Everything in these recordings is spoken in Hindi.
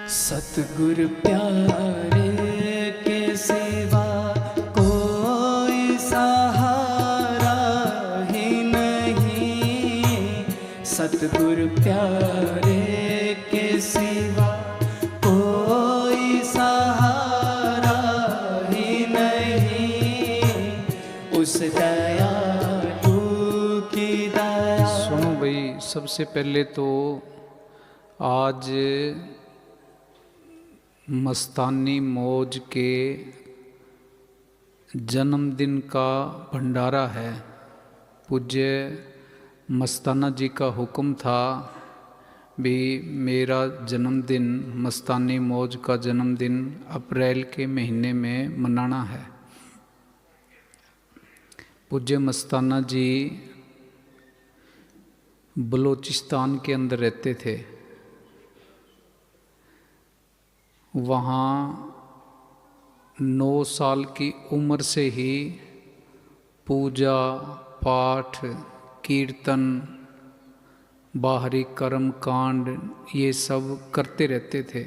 सतगुरु प्यारे के सिवा कोई सहारा ही नहीं। सतगुरु प्यारे के सिवा कोई सहारा ही नहीं। उस दयालु की दया। सुनो भाई, सबसे पहले तो आज मस्तानी मौज के जन्मदिन का भंडारा है। पूज्य मस्ताना जी का हुक्म था भी मेरा जन्मदिन, मस्तानी मौज का जन्मदिन अप्रैल के महीने में मनाना है। पूज्य मस्ताना जी बलूचिस्तान के अंदर रहते थे। वहाँ 9 साल की उम्र से ही पूजा पाठ, कीर्तन, बाहरी कर्म कांड ये सब करते रहते थे।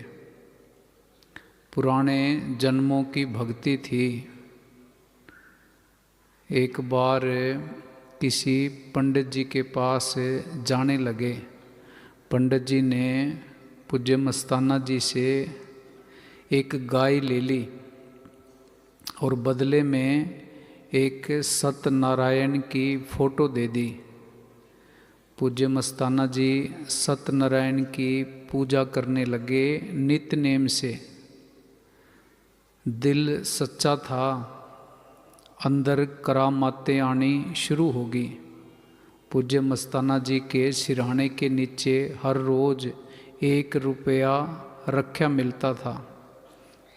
पुराने जन्मों की भक्ति थी। एक बार किसी पंडित जी के पास जाने लगे। पंडित जी ने पूज्य मस्ताना जी से एक गाय ले ली और बदले में एक सत्यनारायण की फ़ोटो दे दी। पूज्य मस्ताना जी सत्यनारायण की पूजा करने लगे नित्य नेम से। दिल सच्चा था, अंदर करामातें आनी शुरू होगी। पूज्य मस्ताना जी के सिरहाने के नीचे हर रोज़ 1 रुपया रक्षा मिलता था।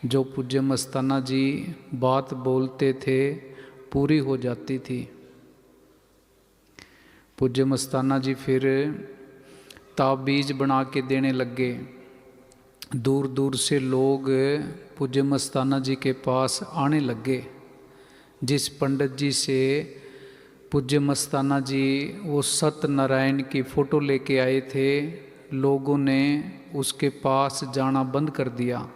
जो पूज्य मस्ताना जी बात बोलते थे पूरी हो जाती थी। पूज्य मस्ताना जी फिर ताबीज़ बना के देने लगे। दूर दूर से लोग पूज्य मस्ताना जी के पास आने लगे। जिस पंडित जी से पूज्य मस्ताना जी वो सत्यनारायण की फ़ोटो लेके आए थे, लोगों ने उसके पास जाना बंद कर दिया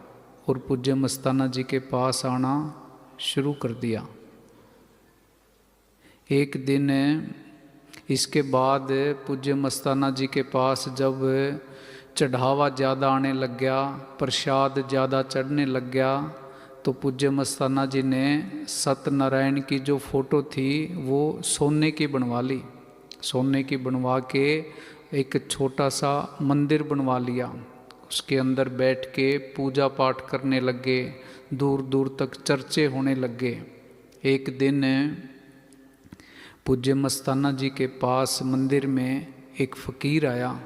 और पूज्य मस्ताना जी के पास आना शुरू कर दिया। एक दिन इसके बाद पूज्य मस्ताना जी के पास जब चढ़ावा ज़्यादा आने लग गया, प्रसाद ज़्यादा चढ़ने लग गया, तो पूज्य मस्ताना जी ने सत्यनारायण की जो फ़ोटो थी वो सोने की बनवा ली। सोने की बनवा के एक छोटा सा मंदिर बनवा लिया। उसके अंदर बैठ के पूजा पाठ करने लगे। दूर दूर तक चर्चे होने लगे। एक दिन पूज्य मस्ताना जी के पास मंदिर में एक फ़कीर आया।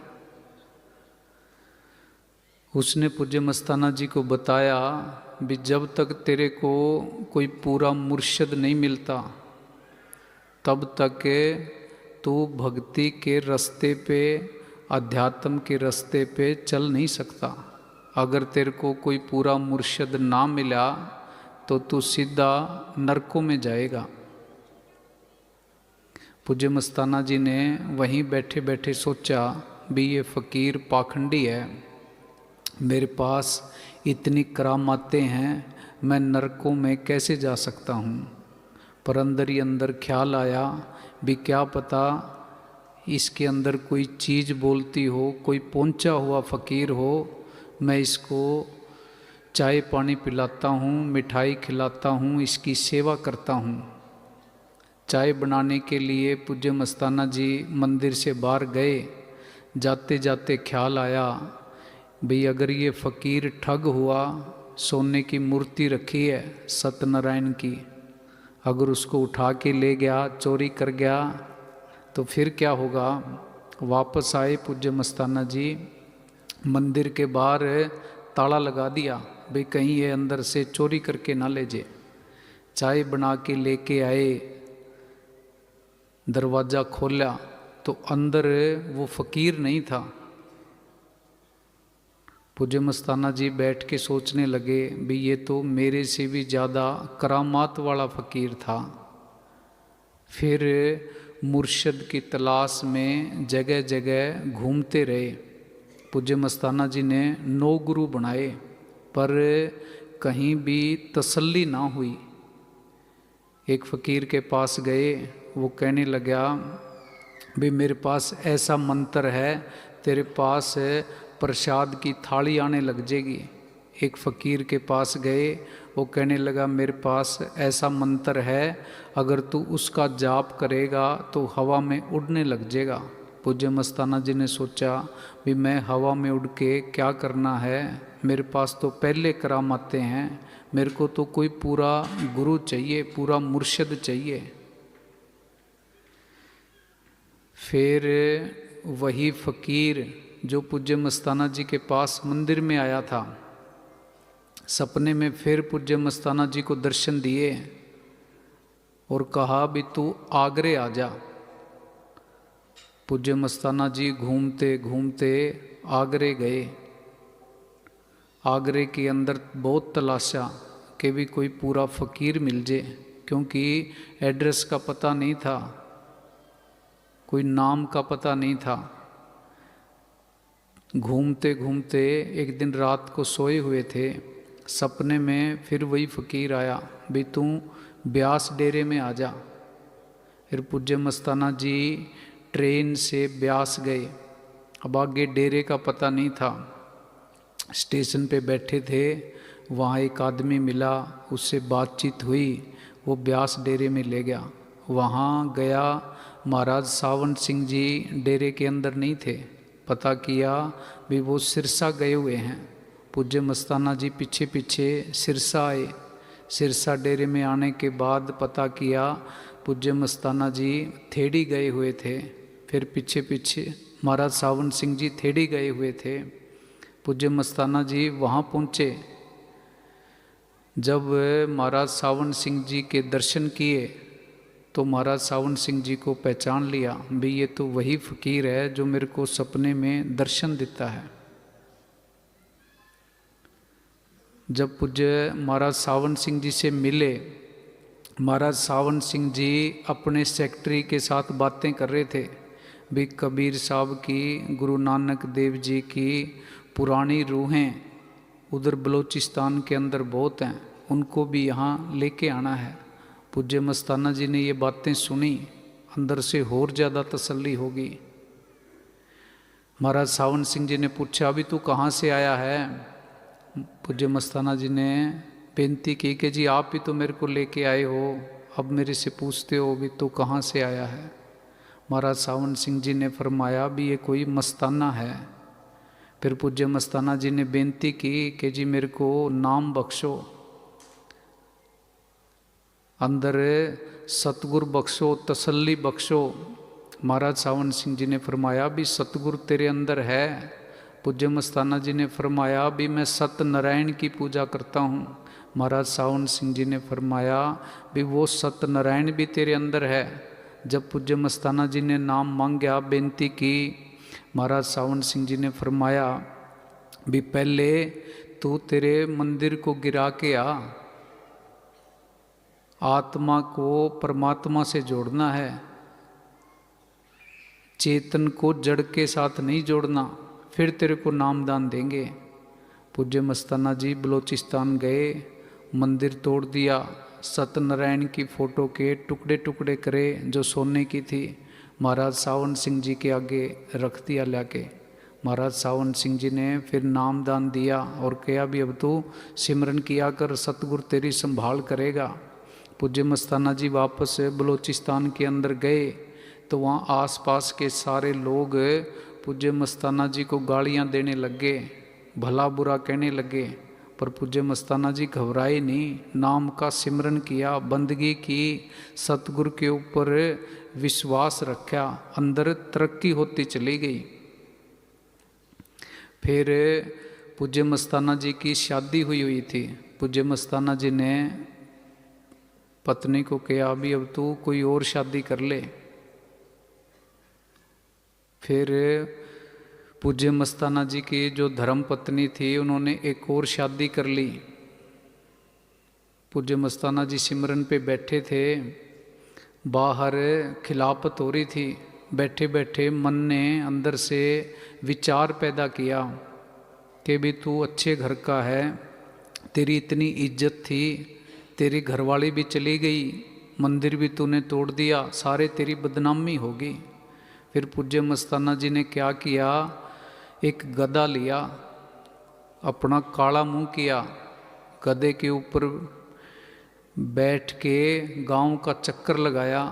उसने पूज्य मस्ताना जी को बताया भी जब तक तेरे को कोई पूरा मुर्शद नहीं मिलता तब तक तू भक्ति के रास्ते पे, अध्यात्म के रास्ते पे चल नहीं सकता। अगर तेरे को कोई पूरा मुर्शद ना मिला तो तू सीधा नरकों में जाएगा। पूज्य मस्ताना जी ने वहीं बैठे बैठे सोचा भी ये फ़कीर पाखंडी है, मेरे पास इतनी करामातें हैं, मैं नरकों में कैसे जा सकता हूँ। पर अंदर ही अंदर ख्याल आया भी क्या पता इसके अंदर कोई चीज़ बोलती हो, कोई पहुंचा हुआ फ़कीर हो। मैं इसको चाय पानी पिलाता हूँ, मिठाई खिलाता हूँ, इसकी सेवा करता हूँ। चाय बनाने के लिए पूज्य मस्ताना जी मंदिर से बाहर गए। जाते जाते ख्याल आया भाई अगर ये फ़कीर ठग हुआ, सोने की मूर्ति रखी है सत्यनारायण की, अगर उसको उठा के ले गया, चोरी कर गया तो फिर क्या होगा। वापस आए पूज्य मस्ताना जी, मंदिर के बाहर ताला लगा दिया भाई कहीं ये अंदर से चोरी करके ना ले जाए। चाय बना के लेके आए, दरवाज़ा खोला तो अंदर वो फ़कीर नहीं था। पूज्य मस्ताना जी बैठ के सोचने लगे भी ये तो मेरे से भी ज़्यादा करामात वाला फ़कीर था। फिर मुर्शद की तलाश में जगह जगह घूमते रहे। पूज्य मस्ताना जी ने 9 गुरु बनाए, पर कहीं भी तसल्ली ना हुई। एक फ़कीर के पास गए, वो कहने लगा भी मेरे पास ऐसा मंत्र है, तेरे पास प्रसाद की थाली आने लग जाएगी। एक फ़कीर के पास गए, वो कहने लगा मेरे पास ऐसा मंत्र है, अगर तू उसका जाप करेगा तो हवा में उड़ने लग जाएगा। पूज्य मस्ताना जी ने सोचा भी मैं हवा में उड़ के क्या करना है, मेरे पास तो पहले करामाते हैं, मेरे को तो कोई पूरा गुरु चाहिए, पूरा मुर्शिद चाहिए। फिर वही फ़कीर जो पूज्य मस्ताना जी के पास मंदिर में आया था, सपने में फिर पूज्य मस्ताना जी को दर्शन दिए और कहा भी तू आगरे आ जा। पूज्य मस्ताना जी घूमते घूमते आगरे गए। आगरे के अंदर बहुत तलाशा कि भी कोई पूरा फ़कीर मिल जाए, क्योंकि एड्रेस का पता नहीं था, कोई नाम का पता नहीं था। घूमते घूमते एक दिन रात को सोए हुए थे, सपने में फिर वही फ़कीर आया भी तू ब्यास डेरे में आ जा। फिर पूज्य मस्ताना जी ट्रेन से ब्यास गए। अब आगे डेरे का पता नहीं था। स्टेशन पे बैठे थे, वहाँ एक आदमी मिला, उससे बातचीत हुई, वो ब्यास डेरे में ले गया। वहाँ गया, महाराज सावन सिंह जी डेरे के अंदर नहीं थे। पता किया भी वो सिरसा गए हुए हैं। पूज्य मस्ताना जी पीछे पीछे सिरसा आए। सिरसा डेरे में आने के बाद पता किया पूज्य मस्ताना जी थेड़ी गए हुए थे। फिर पीछे पीछे महाराज सावन सिंह जी थेड़ी गए हुए थे। पूज्य मस्ताना जी वहाँ पहुँचे। जब महाराज सावन सिंह जी के दर्शन किए तो महाराज सावन सिंह जी को पहचान लिया भी ये तो वही फ़कीर है जो मेरे को सपने में दर्शन देता है। जब पूज्य महाराज सावन सिंह जी से मिले, महाराज सावन सिंह जी अपने सेक्रेटरी के साथ बातें कर रहे थे भी कबीर साहब की, गुरु नानक देव जी की पुरानी रूहें उधर बलोचिस्तान के अंदर बहुत हैं, उनको भी यहाँ लेके आना है। पूज्य मस्ताना जी ने ये बातें सुनी, अंदर से और ज़्यादा तसल्ली होगी। महाराज सावन सिंह जी ने पूछा अभी तू कहाँ से आया है। पूज्य मस्ताना जी ने बेनती की कि जी आप ही तो मेरे को लेके आए हो, अब मेरे से पूछते हो भी तू कहाँ से आया है। महाराज सावन सिंह जी ने फरमाया भी ये कोई मस्ताना है। फिर पूज्य मस्ताना जी ने बेनती की कि जी मेरे को नाम बख्शो, अंदर सतगुर बख्शो, तसल्ली बख्शो। महाराज सावन सिंह जी ने फरमाया भी सतगुर तेरे अंदर है। पूज्य मस्ताना जी ने फरमाया भी मैं सत्यनारायण की पूजा करता हूँ। महाराज सावन सिंह जी ने फरमाया भी वो सत्यनारायण भी तेरे अंदर है। जब पूज्य मस्ताना जी ने नाम मांगा, बेनती की, महाराज सावन सिंह जी ने फरमाया भी पहले तू तेरे मंदिर को गिरा के आ, आत्मा को परमात्मा से जोड़ना है, चेतन को जड़ के साथ नहीं जोड़ना, फिर तेरे को नामदान देंगे। पूज्य मस्ताना जी बलोचिस्तान गए, मंदिर तोड़ दिया, सत्यनारायण की फ़ोटो के टुकड़े टुकड़े करे जो सोने की थी, महाराज सावन सिंह जी के आगे रख दिया लाके। महाराज सावन सिंह जी ने फिर नामदान दिया और कहा भी अब तू सिमरन किया कर, सतगुरु तेरी संभाल करेगा। पूज्य मस्ताना जी वापस बलोचिस्तान के अंदर गए तो वहाँ आसपास के सारे लोग पूज्य मस्ताना जी को गालियाँ देने लगे, भला बुरा कहने लगे, पर पूज्य मस्ताना जी घबराए नहीं, नाम का सिमरन किया, बंदगी की, सतगुरु के ऊपर विश्वास रखा, अंदर तरक्की होती चली गई। फिर पूज्य मस्ताना जी की शादी हुई थी। पूज्य मस्ताना जी ने पत्नी को कहा अभी अब तू कोई और शादी कर ले। फिर पूज्य मस्ताना जी की जो धर्म पत्नी थी उन्होंने एक और शादी कर ली। पूज्य मस्ताना जी सिमरन पे बैठे थे, बाहर खिलाफत हो रही थी, बैठे बैठे मन ने अंदर से विचार पैदा किया कि भी तू अच्छे घर का है, तेरी इतनी इज्जत थी, तेरी घरवाली भी चली गई, मंदिर भी तूने तोड़ दिया, सारे तेरी बदनामी होगी। फिर पूज्य मस्ताना जी ने क्या किया, एक गधा लिया, अपना काला मुंह किया, गधे के ऊपर बैठ के गांव का चक्कर लगाया,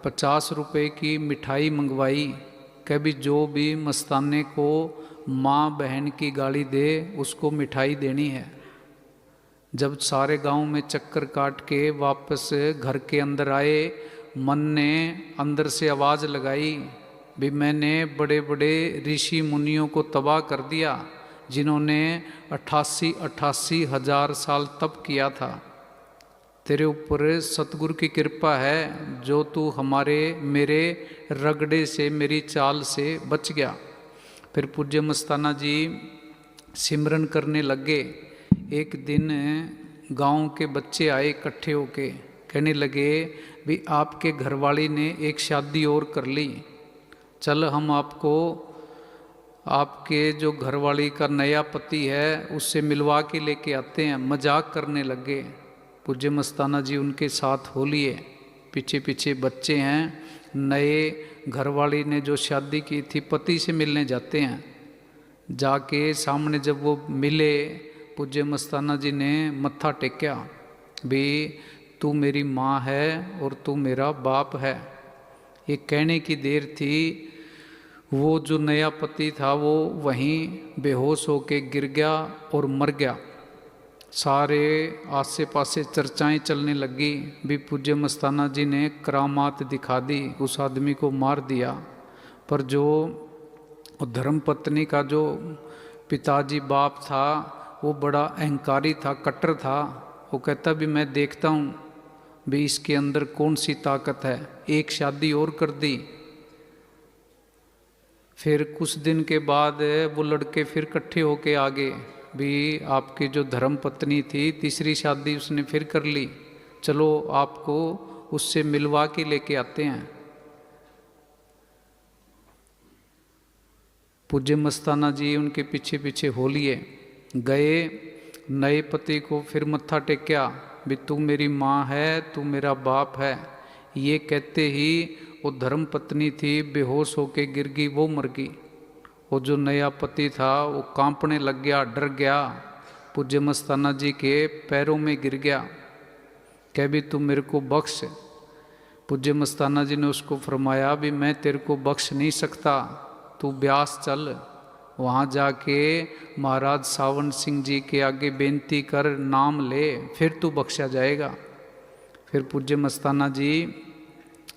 50 रुपए की मिठाई मंगवाई, कभी जो भी मस्ताने को माँ बहन की गाली दे उसको मिठाई देनी है। जब सारे गांव में चक्कर काट के वापस घर के अंदर आए, मन ने अंदर से आवाज़ लगाई भी मैंने बड़े बड़े ऋषि मुनियों को तबाह कर दिया, जिन्होंने 88 हजार साल तप किया था। तेरे ऊपर सतगुरु की कृपा है जो तू हमारे मेरे रगड़े से, मेरी चाल से बच गया। फिर पूज्य मस्ताना जी सिमरन करने लगे। एक दिन गांव के बच्चे आए इकट्ठे होके, कहने लगे भी आपके घरवाली ने एक शादी और कर ली, चल हम आपको आपके जो घरवाली का नया पति है उससे मिलवा के लेके आते हैं। मजाक करने लगे। पूज्य मस्ताना जी उनके साथ हो लिए, पीछे पीछे बच्चे हैं, नए घरवाली ने जो शादी की थी पति से मिलने जाते हैं। जाके सामने जब वो मिले, पूज्य मस्ताना जी ने मत्था टेका भी तू मेरी माँ है और तू मेरा बाप है। ये कहने की देर थी, वो जो नया पति था वो वहीं बेहोश होके गिर गया और मर गया। सारे आसे पासे चर्चाएं चलने लगी भी पूज्य मस्ताना जी ने करामात दिखा दी, उस आदमी को मार दिया। पर जो धर्म पत्नी का जो पिताजी बाप था वो बड़ा अहंकारी था, कट्टर था। वो कहता भी मैं देखता हूँ भी इसके अंदर कौन सी ताकत है। एक शादी और कर दी। फिर कुछ दिन के बाद वो लड़के फिर इकट्ठे होके आ गए भी आपकी जो धर्म पत्नी थी तीसरी शादी उसने फिर कर ली, चलो आपको उससे मिलवा के लेके आते हैं। पूज्य मस्ताना जी उनके पीछे पीछे हो लिए गए। नए पति को फिर मत्था टेका भी तू मेरी माँ है, तू मेरा बाप है। ये कहते ही वो धर्म पत्नी थी बेहोश होके गिर गई, वो मर गई। वो जो नया पति था वो कांपने लग गया, डर गया, पूज्य मस्ताना जी के पैरों में गिर गया, कह भी तू मेरे को बख्श। पूज्य मस्ताना जी ने उसको फरमाया भी मैं तेरे को बख्श नहीं सकता, तू ब्यास चल, वहाँ जाके महाराज सावन सिंह जी के आगे बेनती कर, नाम ले, फिर तू बख्शा जाएगा। फिर पूज्य मस्ताना जी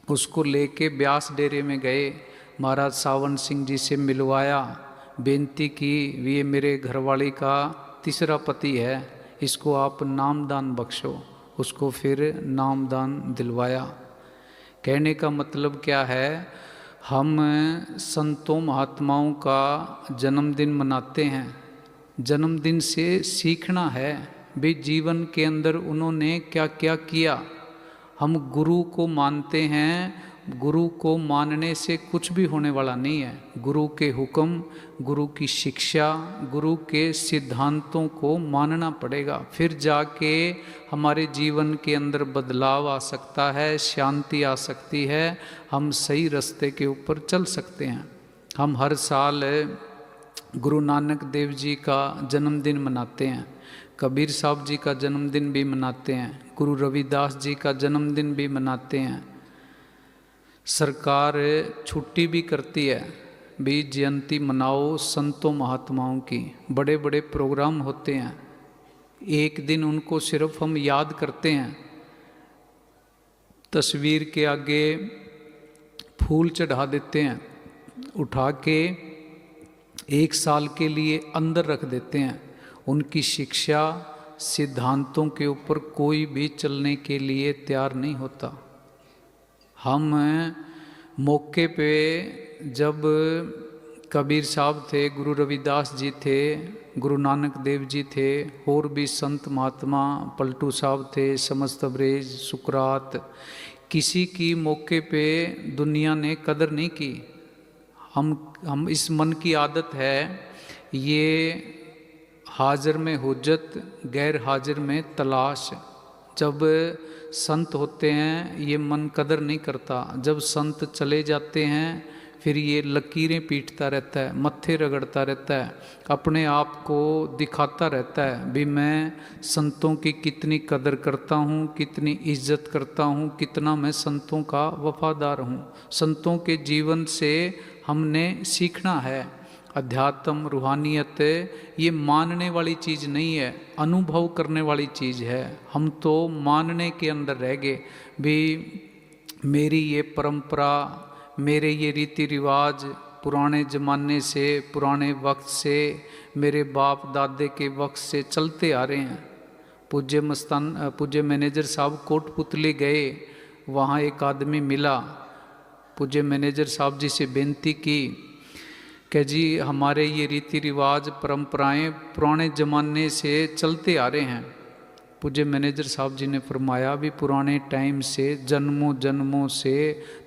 उसको लेके ब्यास डेरे में गए, महाराज सावन सिंह जी से मिलवाया, बेनती की ये मेरे घरवाली का तीसरा पति है, इसको आप नामदान बख्शो। उसको फिर नामदान दिलवाया। कहने का मतलब क्या है, हम संतों महात्माओं का जन्मदिन मनाते हैं। जन्मदिन से सीखना है भी जीवन के अंदर उन्होंने क्या क्या किया। हम गुरु को मानते हैं, गुरु को मानने से कुछ भी होने वाला नहीं है। गुरु के हुक्म, गुरु की शिक्षा, गुरु के सिद्धांतों को मानना पड़ेगा, फिर जाके हमारे जीवन के अंदर बदलाव आ सकता है, शांति आ सकती है, हम सही रास्ते के ऊपर चल सकते हैं। हम हर साल गुरु नानक देव जी का जन्मदिन मनाते हैं, कबीर साहब जी का जन्मदिन भी मनाते हैं, गुरु रविदास जी का जन्मदिन भी मनाते हैं। सरकार छुट्टी भी करती है भी जयंती मनाओ संतों महात्माओं की, बड़े बड़े प्रोग्राम होते हैं। एक दिन उनको सिर्फ हम याद करते हैं, तस्वीर के आगे फूल चढ़ा देते हैं, उठा के 1 साल के लिए अंदर रख देते हैं। उनकी शिक्षा सिद्धांतों के ऊपर कोई भी चलने के लिए तैयार नहीं होता। हम मौके पे जब कबीर साहब थे, गुरु रविदास जी थे, गुरु नानक देव जी थे, और भी संत महात्मा पलटू साहब थे, समस्त ब्रेज, सुकरात, किसी की मौके पे दुनिया ने कदर नहीं की। हम इस मन की आदत है, ये हाजिर में हुज्जत, गैर हाजिर में तलाश। जब संत होते हैं ये मन कदर नहीं करता, जब संत चले जाते हैं फिर ये लकीरें पीटता रहता है, मत्थे रगड़ता रहता है, अपने आप को दिखाता रहता है भी मैं संतों की कितनी कदर करता हूँ, कितनी इज्जत करता हूँ, कितना मैं संतों का वफादार हूँ। संतों के जीवन से हमने सीखना है। अध्यात्म रूहानियत ये मानने वाली चीज़ नहीं है, अनुभव करने वाली चीज़ है। हम तो मानने के अंदर रह गए भी मेरी ये परंपरा, मेरे ये रीति रिवाज पुराने ज़माने से, पुराने वक्त से, मेरे बाप दादे के वक्त से चलते आ रहे हैं। पूज्य मैनेजर साहब कोटपुतली गए, वहाँ एक आदमी मिला, पूज्य मैनेजर साहब जी से बेनती की कि जी हमारे ये रीति रिवाज परंपराएं पुराने ज़माने से चलते आ रहे हैं। पूज्य मैनेजर साहब जी ने फरमाया भी पुराने टाइम से, जन्मों जन्मों से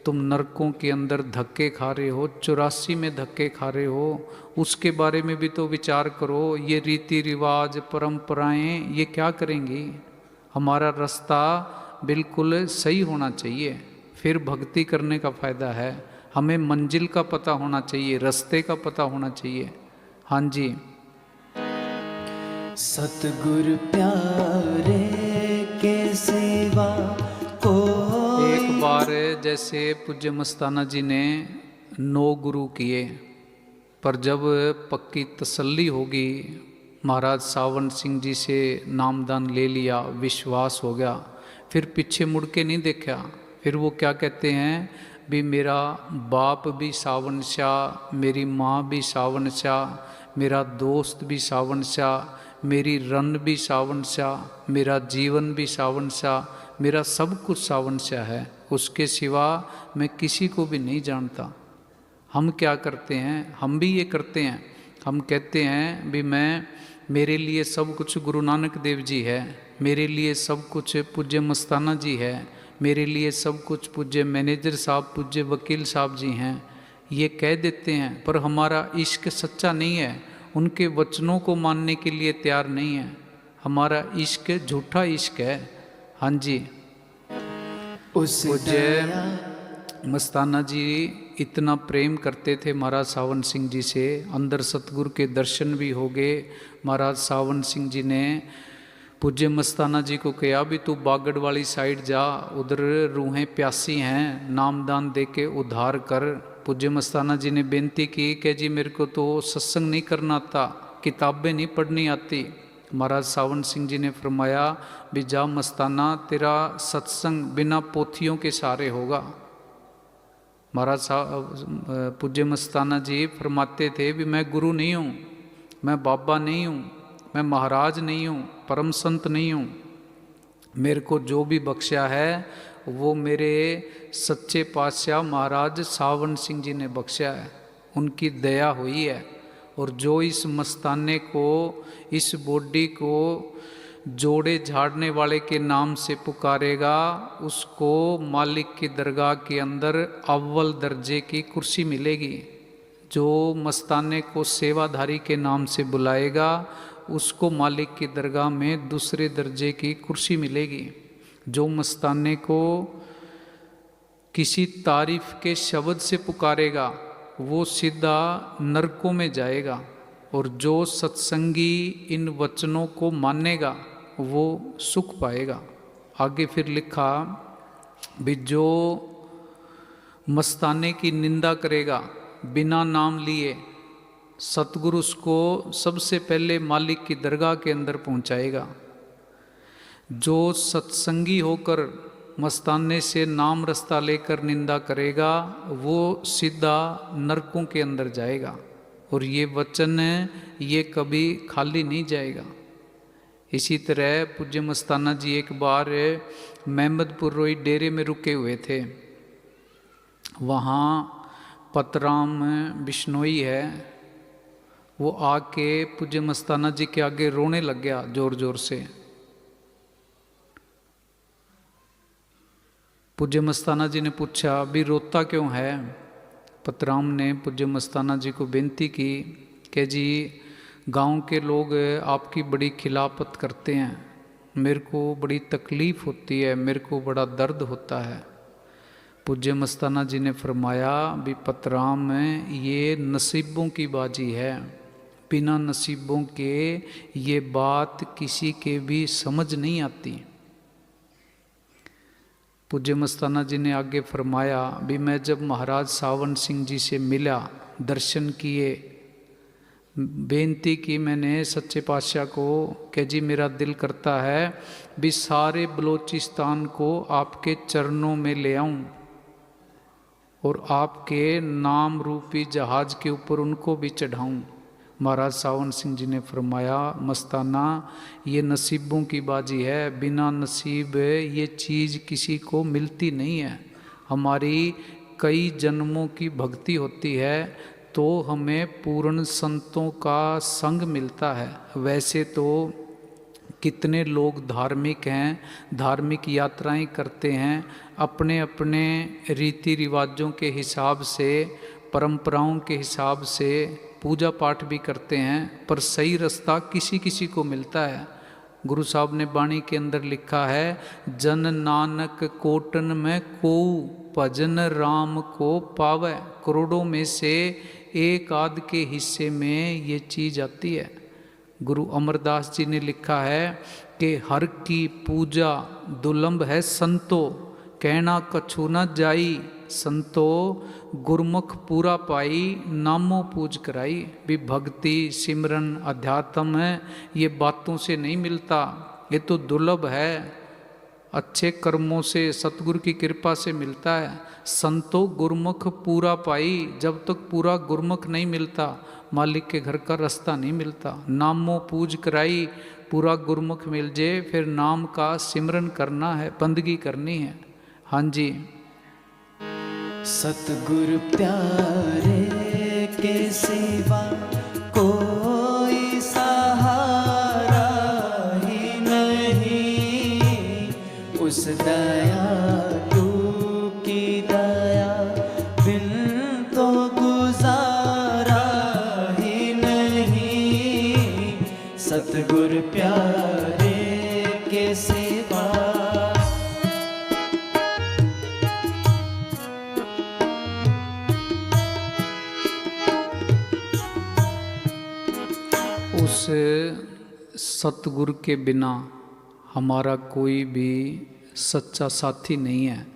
तुम नरकों के अंदर धक्के खा रहे हो, 84 में धक्के खा रहे हो, उसके बारे में भी तो विचार करो। ये रीति रिवाज परंपराएं ये क्या करेंगी? हमारा रास्ता बिल्कुल सही होना चाहिए, फिर भक्ति करने का फ़ायदा है। हमें मंजिल का पता होना चाहिए, रास्ते का पता होना चाहिए। हाँ जी। सतगुरु प्यारे के सेवा को। एक बार जैसे पूज्य मस्ताना जी ने 9 गुरु किए, पर जब पक्की तसल्ली होगी, महाराज सावन सिंह जी से नामदान ले लिया, विश्वास हो गया, फिर पीछे मुड़ के नहीं देखा। फिर वो क्या कहते हैं भी मेरा बाप भी सावन शाह, मेरी माँ भी सावन शाह, मेरा दोस्त भी सावन शाह, मेरी रन भी सावन शाह, मेरा जीवन भी सावन शाह, मेरा सब कुछ सावन शाह है, उसके सिवा मैं किसी को भी नहीं जानता। हम क्या करते हैं? हम भी ये करते हैं, हम कहते हैं भी मेरे लिए सब कुछ गुरु नानक देव जी है, मेरे लिए सब कुछ पूज्य मस्ताना जी है, मेरे लिए सब कुछ पूज्य मैनेजर साहब, पूज्य वकील साहब जी हैं, ये कह देते हैं। पर हमारा इश्क सच्चा नहीं है, उनके वचनों को मानने के लिए तैयार नहीं है। हमारा इश्क झूठा इश्क है। हाँ जी। पूज्य मस्ताना जी इतना प्रेम करते थे महाराज सावन सिंह जी से, अंदर सतगुरु के दर्शन भी हो गए। महाराज सावन सिंह जी ने पूज्य मस्ताना जी को कहा भी तू बागड़ वाली साइड जा, उधर रूहें प्यासी हैं, नामदान दे के उद्धार कर। पूज्य मस्ताना जी ने बेनती की कि जी मेरे को तो सत्संग नहीं करना आता, किताबें नहीं पढ़नी आती। महाराज सावन सिंह जी ने फरमाया भी जा मस्ताना, तेरा सत्संग बिना पोथियों के सहारे होगा। महाराज पूज्य मस्ताना जी फरमाते थे भी मैं गुरु नहीं हूँ, मैं बाबा नहीं हूँ, मैं महाराज नहीं हूँ, परम संत नहीं हूँ। मेरे को जो भी बख्शा है वो मेरे सच्चे पातशाह महाराज सावन सिंह जी ने बख्शा है, उनकी दया हुई है। और जो इस मस्ताने को, इस बॉडी को जोड़े झाड़ने वाले के नाम से पुकारेगा, उसको मालिक की दरगाह के अंदर अव्वल दर्जे की कुर्सी मिलेगी। जो मस्ताने को सेवाधारी के नाम से बुलाएगा, उसको मालिक की दरगाह में दूसरे दर्जे की कुर्सी मिलेगी। जो मस्ताने को किसी तारीफ के शब्द से पुकारेगा, वो सीधा नरकों में जाएगा। और जो सत्संगी इन वचनों को मानेगा, वो सुख पाएगा। आगे फिर लिखा भी जो मस्ताने की निंदा करेगा बिना नाम लिए, सतगुरु उसको सबसे पहले मालिक की दरगाह के अंदर पहुंचाएगा। जो सत्संगी होकर मस्ताने से नाम रास्ता लेकर निंदा करेगा, वो सीधा नरकों के अंदर जाएगा। और ये वचन ये कभी खाली नहीं जाएगा। इसी तरह पूज्य मस्ताना जी एक बार महमदपुर रोई डेरे में रुके हुए थे। वहाँ पतराम बिश्नोई है, वो आके पूज्य मस्ताना जी के आगे रोने लग गया जोर जोर से। पूज्य मस्ताना जी ने पूछा भी रोता क्यों है? पतराम ने पूज्य मस्ताना जी को बेनती की कि जी गांव के लोग आपकी बड़ी खिलाफत करते हैं, मेरे को बड़ी तकलीफ़ होती है, मेरे को बड़ा दर्द होता है। पूज्य मस्ताना जी ने फरमाया भी पतराम ये नसीबों की बाजी है, बिना नसीबों के ये बात किसी के भी समझ नहीं आती। पूज्य मस्ताना जी ने आगे फरमाया भी मैं जब महाराज सावन सिंह जी से मिला, दर्शन किए, बेनती की मैंने सच्चे पातशाह को कि जी मेरा दिल करता है भी सारे बलोचिस्तान को आपके चरणों में ले आऊं और आपके नाम रूपी जहाज के ऊपर उनको भी चढ़ाऊं। महाराज सावन सिंह जी ने फरमाया मस्ताना ये नसीबों की बाजी है, बिना नसीब ये चीज़ किसी को मिलती नहीं है। हमारी कई जन्मों की भक्ति होती है तो हमें पूर्ण संतों का संग मिलता है। वैसे तो कितने लोग धार्मिक हैं, धार्मिक यात्राएं करते हैं, अपने अपने रीति रिवाजों के हिसाब से, परंपराओं के हिसाब से पूजा पाठ भी करते हैं, पर सही रास्ता किसी किसी को मिलता है। गुरु साहब ने बाणी के अंदर लिखा है जन नानक कोटन में को भजन राम को पावे। करोड़ों में से एक आध के हिस्से में ये चीज़ आती है। गुरु अमरदास जी ने लिखा है कि हर की पूजा दुर्लभ है संतो, कहना कछु न जाई संतो, गुरमुख पूरा पाई नामों पूज कराई। भी भक्ति सिमरन अध्यात्म है, ये बातों से नहीं मिलता, ये तो दुर्लभ है, अच्छे कर्मों से सतगुरु की कृपा से मिलता है। संतो गुरमुख पूरा पाई, जब तक पूरा गुरमुख नहीं मिलता मालिक के घर का रास्ता नहीं मिलता। नामों पूज कराई, पूरा गुरमुख मिल जाए फिर नाम का सिमरन करना है, बंदगी करनी है। हाँ जी। सतगुरु प्यारे के सिवा कोई सहारा ही नहीं, उस दयालु की दया बिन तो गुजारा ही नहीं। सतगुरु प्यारे के सिवा उस सतगुरु के बिना हमारा कोई भी सच्चा साथी नहीं है,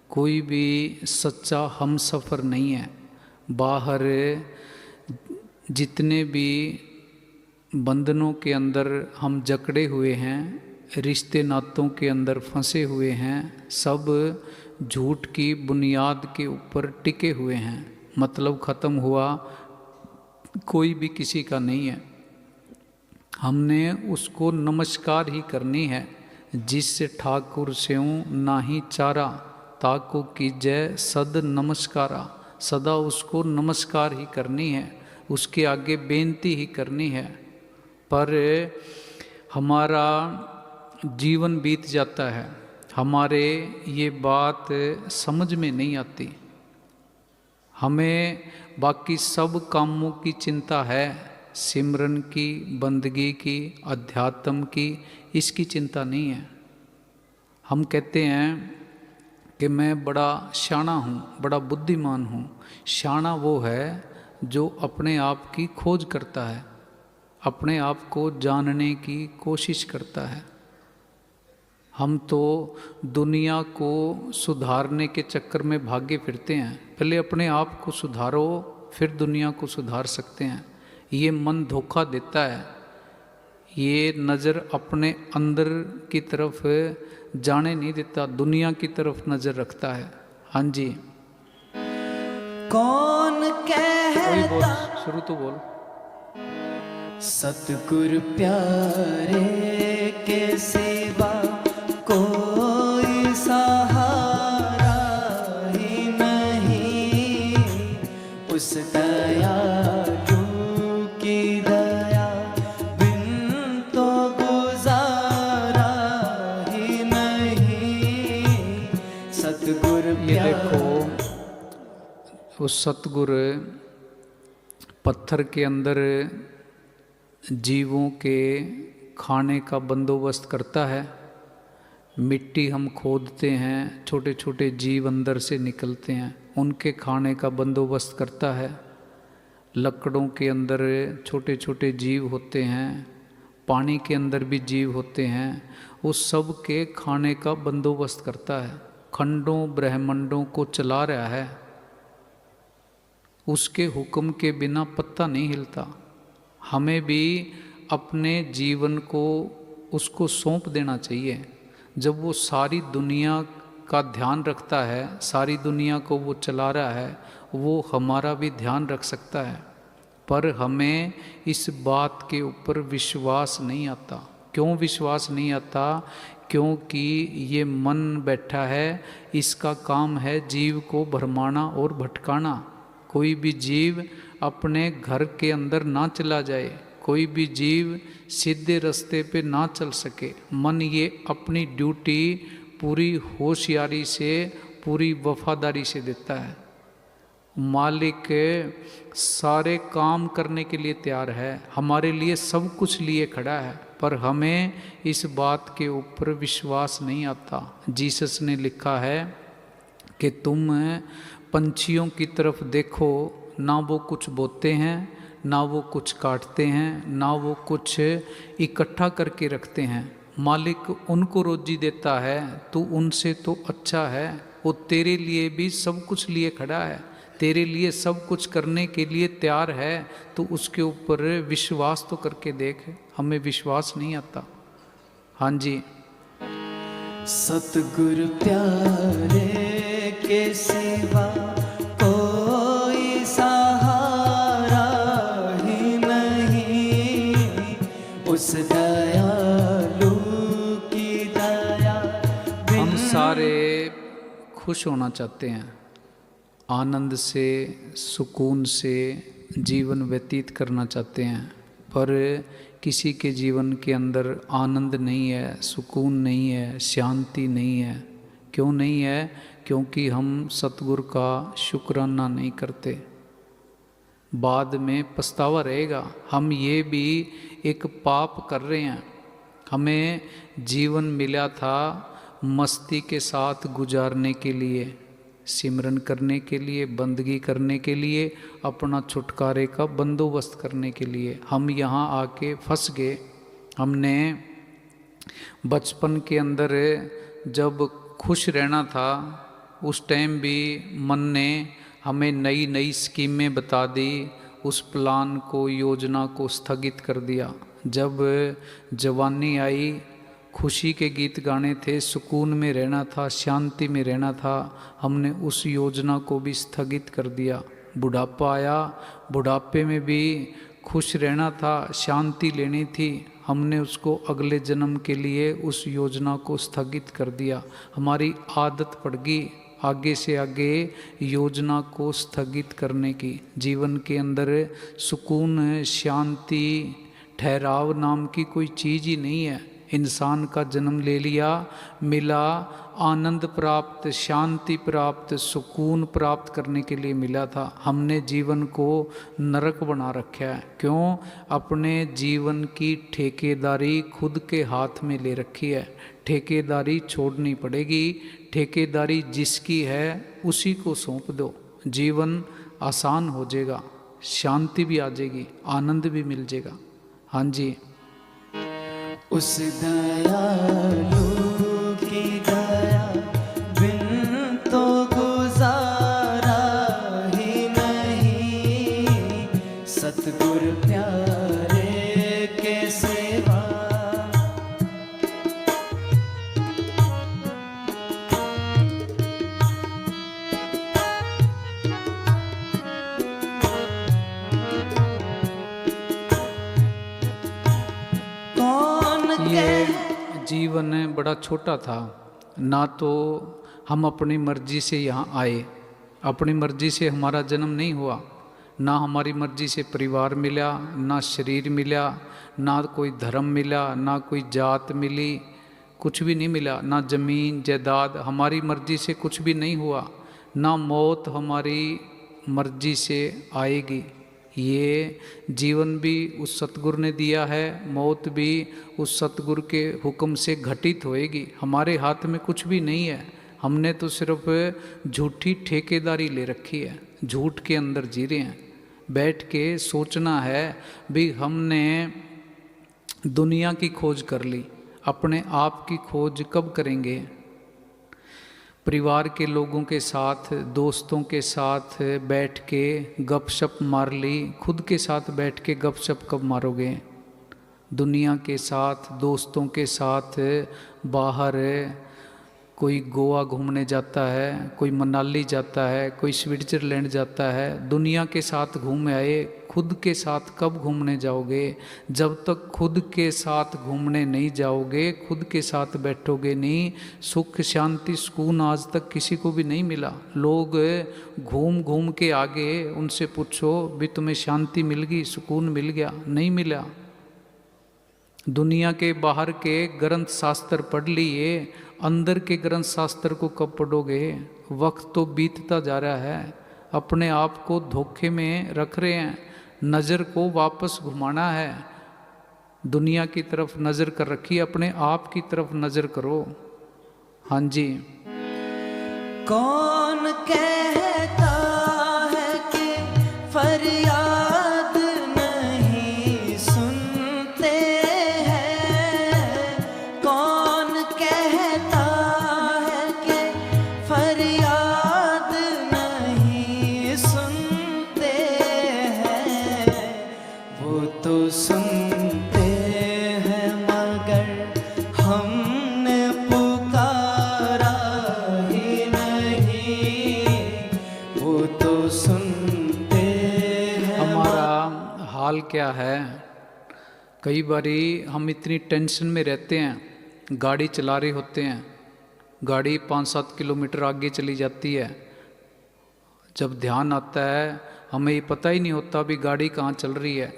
कोई भी सच्चा हम सफ़र नहीं है। बाहर जितने भी बंधनों के अंदर हम जकड़े हुए हैं, रिश्ते नातों के अंदर फंसे हुए हैं, सब झूठ की बुनियाद के ऊपर टिके हुए हैं। मतलब ख़त्म हुआ, कोई भी किसी का नहीं है। हमने उसको नमस्कार ही करनी है। जिससे ठाकुर स्यों नाही चारा, ताको कीजै सद नमस्कारा। सदा उसको नमस्कार ही करनी है, उसके आगे बेनती ही करनी है। पर हमारा जीवन बीत जाता है, हमारे ये बात समझ में नहीं आती। हमें बाकी सब कामों की चिंता है, सिमरन की, बंदगी की, अध्यात्म की, इसकी चिंता नहीं है। हम कहते हैं कि मैं बड़ा शाना हूँ, बड़ा बुद्धिमान हूँ। शाना वो है जो अपने आप की खोज करता है, अपने आप को जानने की कोशिश करता है। हम तो दुनिया को सुधारने के चक्कर में भागे फिरते हैं। पहले अपने आप को सुधारो, फिर दुनिया को सुधार सकते हैं। ये मन धोखा देता है, ये नज़र अपने अंदर की तरफ जाने नहीं देता, दुनिया की तरफ नज़र रखता है। हाँ जी। कौन कहता शुरू तो बोल। सतगुरु प्यारे के सिवा कोई सहारा ही नहीं, उस दयालु की दया बिन तो गुजारा ही नहीं। सतगुरु ये देखो उस सतगुरु पत्थर के अंदर जीवों के खाने का बंदोबस्त करता है। मिट्टी हम खोदते हैं, छोटे छोटे जीव अंदर से निकलते हैं, उनके खाने का बंदोबस्त करता है। लकड़ों के अंदर छोटे छोटे जीव होते हैं, पानी के अंदर भी जीव होते हैं, उस सब के खाने का बंदोबस्त करता है। खंडों ब्रह्मांडों को चला रहा है। उसके हुक्म के बिना पत्ता नहीं हिलता। हमें भी अपने जीवन को उसको सौंप देना चाहिए। जब वो सारी दुनिया का ध्यान रखता है, सारी दुनिया को वो चला रहा है, वो हमारा भी ध्यान रख सकता है। पर हमें इस बात के ऊपर विश्वास नहीं आता। क्यों विश्वास नहीं आता? क्योंकि ये मन बैठा है, इसका काम है जीव को भरमाना और भटकाना। कोई भी जीव अपने घर के अंदर ना चला जाए, कोई भी जीव सीधे रास्ते पे ना चल सके। मन ये अपनी ड्यूटी पूरी होशियारी से, पूरी वफादारी से देता है। मालिक सारे काम करने के लिए तैयार है, हमारे लिए सब कुछ लिए खड़ा है, पर हमें इस बात के ऊपर विश्वास नहीं आता। जीसस ने लिखा है कि तुम पंछियों की तरफ देखो, ना वो कुछ बोते हैं, ना वो कुछ काटते हैं, ना वो कुछ इकट्ठा करके रखते हैं। मालिक उनको रोजी देता है, तो उनसे तो अच्छा है। वो तेरे लिए भी सब कुछ लिए खड़ा है, तेरे लिए सब कुछ करने के लिए तैयार है। तो उसके ऊपर विश्वास तो करके देख। हमें विश्वास नहीं आता। हाँ जी। सतगुरु प्यारे के सिवा कोई सहारा ही नहीं, उस दयालु की दया। हम सारे खुश होना चाहते हैं, आनंद से, सुकून से जीवन व्यतीत करना चाहते हैं, पर किसी के जीवन के अंदर आनंद नहीं है, सुकून नहीं है, शांति नहीं है। क्यों नहीं है? क्योंकि हम सतगुरु का शुक्राना नहीं करते। बाद में पछतावा रहेगा। हम ये भी एक पाप कर रहे हैं। हमें जीवन मिला था मस्ती के साथ गुजारने के लिए, सिमरन करने के लिए, बंदगी करने के लिए, अपना छुटकारे का बंदोबस्त करने के लिए। हम यहाँ आके फंस गए। हमने बचपन के अंदर जब खुश रहना था, उस टाइम भी मन ने हमें नई नई स्कीमें बता दी, उस प्लान को, योजना को स्थगित कर दिया। जब जवानी आई, खुशी के गीत गाने थे, सुकून में रहना था, शांति में रहना था, हमने उस योजना को भी स्थगित कर दिया। बुढ़ापा आया, बुढ़ापे में भी खुश रहना था, शांति लेनी थी, हमने उसको अगले जन्म के लिए उस योजना को स्थगित कर दिया। हमारी आदत पड़ गई आगे से आगे योजना को स्थगित करने की। जीवन के अंदर सुकून, शांति, ठहराव नाम की कोई चीज़ ही नहीं है। इंसान का जन्म ले लिया, मिला, आनंद प्राप्त, शांति प्राप्त, सुकून प्राप्त करने के लिए मिला था। हमने जीवन को नरक बना रखा है। क्यों? अपने जीवन की ठेकेदारी खुद के हाथ में ले रखी है। ठेकेदारी छोड़नी पड़ेगी। ठेकेदारी जिसकी है उसी को सौंप दो, जीवन आसान हो जाएगा, शांति भी आ जाएगी, आनंद भी मिल जाएगा। हाँ जी। उस दयालु की दया बिन तो गुजारा ही नहीं, सतगुरु प्यारे के सेवा। ये जीवन बड़ा छोटा था। ना तो हम अपनी मर्जी से यहाँ आए, अपनी मर्जी से हमारा जन्म नहीं हुआ, ना हमारी मर्जी से परिवार मिला, ना शरीर मिला, ना कोई धर्म मिला, ना कोई जात मिली, कुछ भी नहीं मिला, ना जमीन जायदाद, हमारी मर्जी से कुछ भी नहीं हुआ। ना मौत हमारी मर्जी से आएगी। ये जीवन भी उस सतगुरु ने दिया है, मौत भी उस सतगुरु के हुक्म से घटित होएगी। हमारे हाथ में कुछ भी नहीं है, हमने तो सिर्फ झूठी ठेकेदारी ले रखी है, झूठ के अंदर जी रहे हैं। बैठ के सोचना है भी हमने दुनिया की खोज कर ली, अपने आप की खोज कब करेंगे? परिवार के लोगों के साथ, दोस्तों के साथ बैठ के गपशप मार ली, खुद के साथ बैठ के गपशप कब मारोगे? दुनिया के साथ, दोस्तों के साथ बाहर कोई गोवा घूमने जाता है, कोई मनाली जाता है, कोई स्विट्जरलैंड जाता है, दुनिया के साथ घूम आए, खुद के साथ कब घूमने जाओगे? जब तक खुद के साथ घूमने नहीं जाओगे, खुद के साथ बैठोगे नहीं, सुख शांति सुकून आज तक किसी को भी नहीं मिला। लोग घूम घूम के आगे उनसे पूछो भी तुम्हें शांति मिल गई, सुकून मिल गया? नहीं मिला। दुनिया के बाहर के ग्रंथ शास्त्र पढ़ लिए, अंदर के ग्रंथ शास्त्र को कब पढ़ोगे? वक्त तो बीतता जा रहा है, अपने आप को धोखे में रख रहे हैं। नज़र को वापस घुमाना है, दुनिया की तरफ नज़र कर रखी है, अपने आप की तरफ नज़र करो। हाँ जी। कौन कहता है कि फरियाद नहीं सुनते हैं? कौन कहता है कि फरियाद नहीं सुनते हैं? वो तो सुनते हैं मगर हमने पुकारा ही नहीं। वो तो सुनते हैं। हमारा हाल क्या है? कई बारी हम इतनी टेंशन में रहते हैं, गाड़ी चला रहे होते हैं, गाड़ी 5-7 किलोमीटर आगे चली जाती है, जब ध्यान आता है हमें ये पता ही नहीं होता भी गाड़ी कहाँ चल रही है।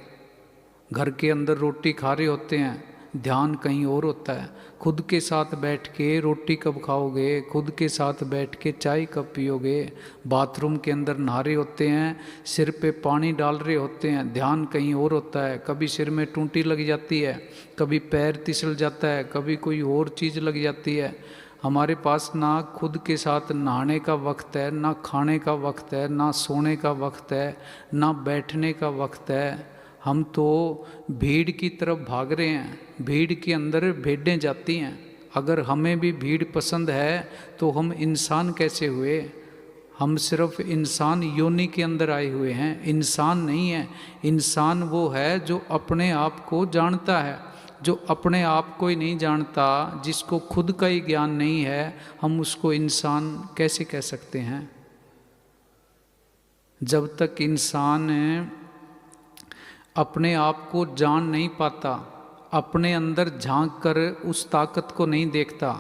घर के अंदर रोटी खा रहे होते हैं, ध्यान कहीं और होता है। खुद के साथ बैठ के रोटी कब खाओगे? खुद के साथ बैठ के चाय कब पियोगे? बाथरूम के अंदर नहा रहे होते हैं, सिर पे पानी डाल रहे होते हैं, ध्यान कहीं और होता है। कभी सिर में टूंटी लग जाती है, कभी पैर तिसल जाता है, कभी कोई और चीज़ लग जाती है। हमारे पास ना खुद के साथ नहाने का वक्त है, ना खाने का वक्त है, ना सोने का वक्त है, ना बैठने का वक्त है। हम तो भीड़ की तरफ भाग रहे हैं, भीड़ के अंदर भेड़ें जाती हैं। अगर हमें भी भीड़ पसंद है तो हम इंसान कैसे हुए? हम सिर्फ इंसान योनि के अंदर आए हुए हैं, इंसान नहीं है। इंसान वो है जो अपने आप को जानता है। जो अपने आप को ही नहीं जानता, जिसको खुद का ही ज्ञान नहीं है, हम उसको इंसान कैसे कह सकते हैं? जब तक इंसान अपने आप को जान नहीं पाता, अपने अंदर झांक कर उस ताकत को नहीं देखता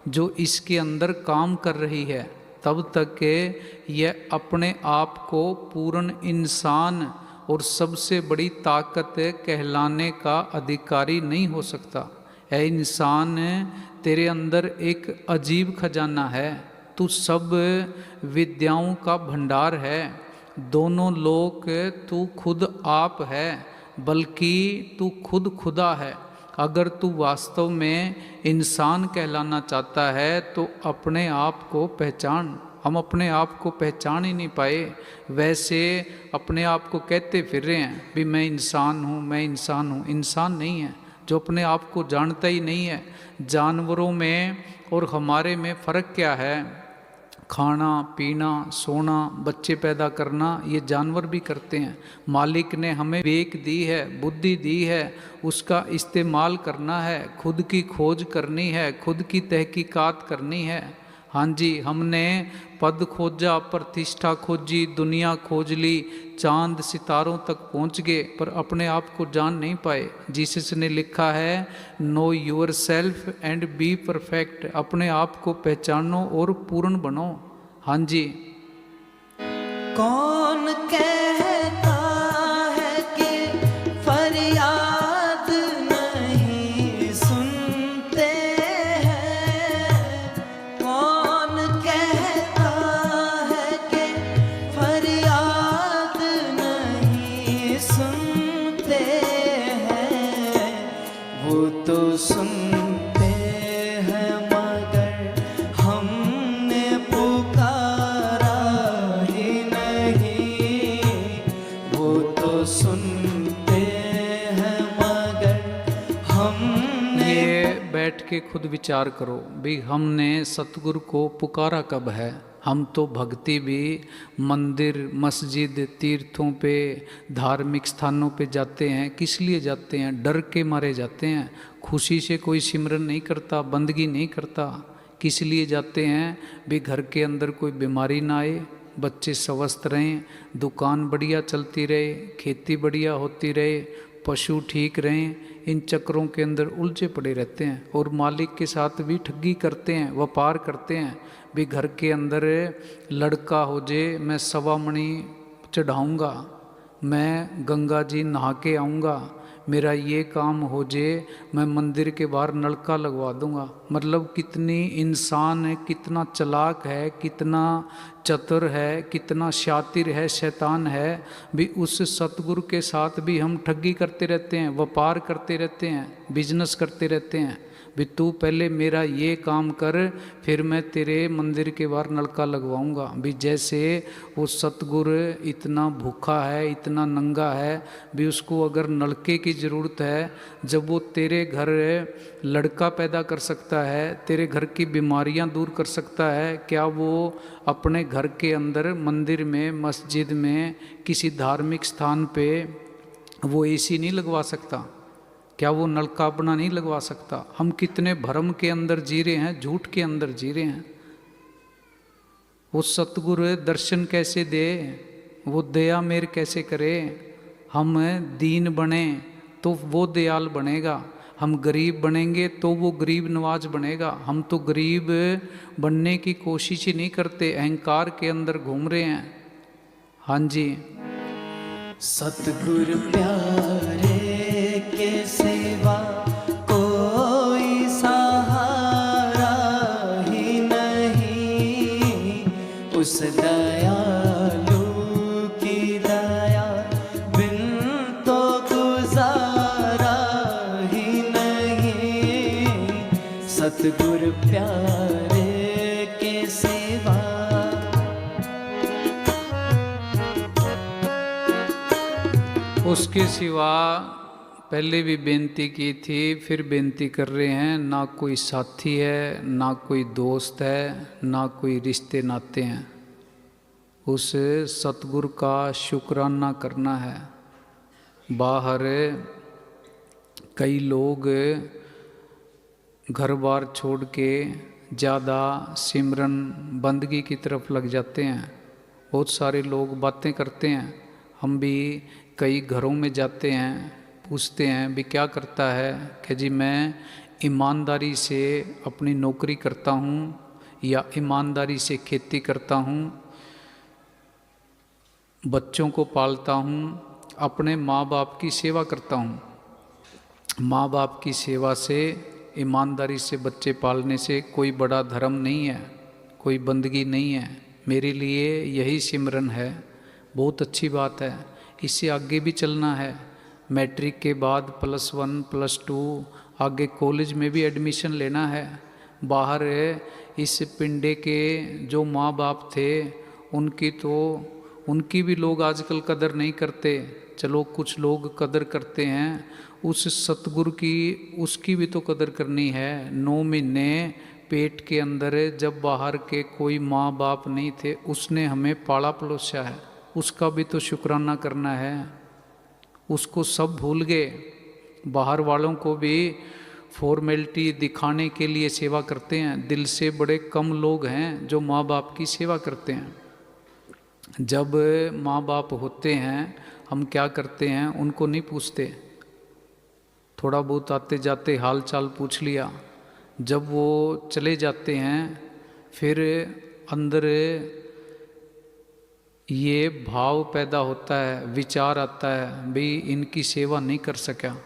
जो इसके अंदर काम कर रही है, तब तक यह अपने आप को पूर्ण इंसान और सबसे बड़ी ताकत कहलाने का अधिकारी नहीं हो सकता। ऐ इंसान, तेरे अंदर एक अजीब खजाना है, तू सब विद्याओं का भंडार है। दोनों लोक तू खुद आप है, बल्कि तू खुद खुदा है। अगर तू वास्तव में इंसान कहलाना चाहता है तो अपने आप को पहचान। हम अपने आप को पहचान ही नहीं पाए, वैसे अपने आप को कहते फिर रहे हैं भी मैं इंसान हूँ, मैं इंसान हूँ। इंसान नहीं है जो अपने आप को जानता ही नहीं है। जानवरों में और हमारे में फ़र्क क्या है? खाना पीना, सोना, बच्चे पैदा करना, ये जानवर भी करते हैं। मालिक ने हमें विवेक दी है, बुद्धि दी है, उसका इस्तेमाल करना है, खुद की खोज करनी है, खुद की तहकीकात करनी है। हाँ जी, हमने पद खोजा, प्रतिष्ठा खोजी, दुनिया खोज ली, चांद सितारों तक पहुँच गए, पर अपने आप को जान नहीं पाए। जीसस ने लिखा है, know your self and be perfect. अपने आप को पहचानो और पूर्ण बनो। हाँ जी। कौन कहता है कि फरियाद नहीं सुनते हैं? कौन कहता है कि फरियाद वो तो सुनते हैं मगर हमने पुकारा ही नहीं। वो तो सुनते हैं मगर हमने। ये बैठ के खुद विचार करो भी हमने सतगुरु को पुकारा कब है। हम तो भक्ति भी मंदिर मस्जिद तीर्थों पे धार्मिक स्थानों पे जाते हैं, किस लिए जाते हैं? डर के मारे जाते हैं। खुशी से कोई सिमरन नहीं करता, बंदगी नहीं करता। किस लिए जाते हैं? भी घर के अंदर कोई बीमारी ना आए, बच्चे स्वस्थ रहें, दुकान बढ़िया चलती रहे, खेती बढ़िया होती रहे, पशु ठीक रहें। इन चक्रों के अंदर उलझे पड़े रहते हैं और मालिक के साथ भी ठगी करते हैं, व्यापार करते हैं। भी घर के अंदर लड़का हो जे मैं 1.25 मणि चढ़ाऊँगा, मैं गंगा जी नहा के आऊँगा, मेरा ये काम हो जे मैं मंदिर के बाहर नलका लगवा दूंगा। मतलब कितनी इंसान है, कितना चालाक है, कितना चतुर है, कितना शातिर है, शैतान है। भी उस सतगुरु के साथ भी हम ठगी करते रहते हैं, व्यापार करते रहते हैं, बिजनेस करते रहते हैं। भी तू पहले मेरा ये काम कर, फिर मैं तेरे मंदिर के बाहर नलका लगवाऊंगा। भी जैसे वो सतगुरु इतना भूखा है, इतना नंगा है, भी उसको अगर नलके की ज़रूरत है, जब वो तेरे घर लड़का पैदा कर सकता है, तेरे घर की बीमारियां दूर कर सकता है, क्या वो अपने घर के अंदर मंदिर में, मस्जिद में, किसी धार्मिक स्थान पे वो एसी नहीं लगवा सकता? क्या वो नलका अपना नहीं लगवा सकता? हम कितने भ्रम के अंदर जी रहे हैं, झूठ के अंदर जी रहे हैं। वो सतगुरु दर्शन कैसे दे, वो दया मेर कैसे करे? हम दीन बने तो वो दयाल बनेगा, हम गरीब बनेंगे तो वो गरीब नवाज बनेगा। हम तो गरीब बनने की कोशिश ही नहीं करते, अहंकार के अंदर घूम रहे हैं। हाँ जी। सतगुरु प्यारे के सिवा कोई सहारा ही नहीं। उस दयालु की दया बिन तो गुजारा ही नहीं। सतगुरु प्यारे के सिवा। उसके सिवा पहले भी बेनती की थी, फिर बेनती कर रहे हैं। ना कोई साथी है, ना कोई दोस्त है, ना कोई रिश्ते नाते हैं। उस सतगुरु का शुक्राना करना है। बाहर कई लोग घर बार छोड़ के ज़्यादा सिमरन बंदगी की तरफ लग जाते हैं। बहुत सारे लोग बातें करते हैं। हम भी कई घरों में जाते हैं, पूछते हैं भी क्या करता है, कि जी मैं ईमानदारी से अपनी नौकरी करता हूँ या ईमानदारी से खेती करता हूँ, बच्चों को पालता हूँ, अपने माँ बाप की सेवा करता हूँ। माँ बाप की सेवा से, ईमानदारी से बच्चे पालने से कोई बड़ा धर्म नहीं है, कोई बंदगी नहीं है। मेरे लिए यही सिमरन है। बहुत अच्छी बात है, इससे आगे भी चलना है। मैट्रिक के बाद +1 +2 आगे कॉलेज में भी एडमिशन लेना है। बाहर इस पिंडे के जो माँ बाप थे उनकी भी लोग आजकल कदर नहीं करते। चलो कुछ लोग कदर करते हैं, उस सतगुरु की उसकी भी तो कदर करनी है। 9 महीने पेट के अंदर जब बाहर के कोई माँ बाप नहीं थे, उसने हमें पाला पलोसा है, उसका भी तो शुक्राना करना है। उसको सब भूल गए। बाहर वालों को भी फॉर्मेलिटी दिखाने के लिए सेवा करते हैं। दिल से बड़े कम लोग हैं जो माँ बाप की सेवा करते हैं। जब माँ बाप होते हैं हम क्या करते हैं, उनको नहीं पूछते। थोड़ा बहुत आते जाते हाल चाल पूछ लिया। जब वो चले जाते हैं फिर अंदर ये भाव पैदा होता है, विचार आता है भाई इनकी सेवा नहीं कर सका।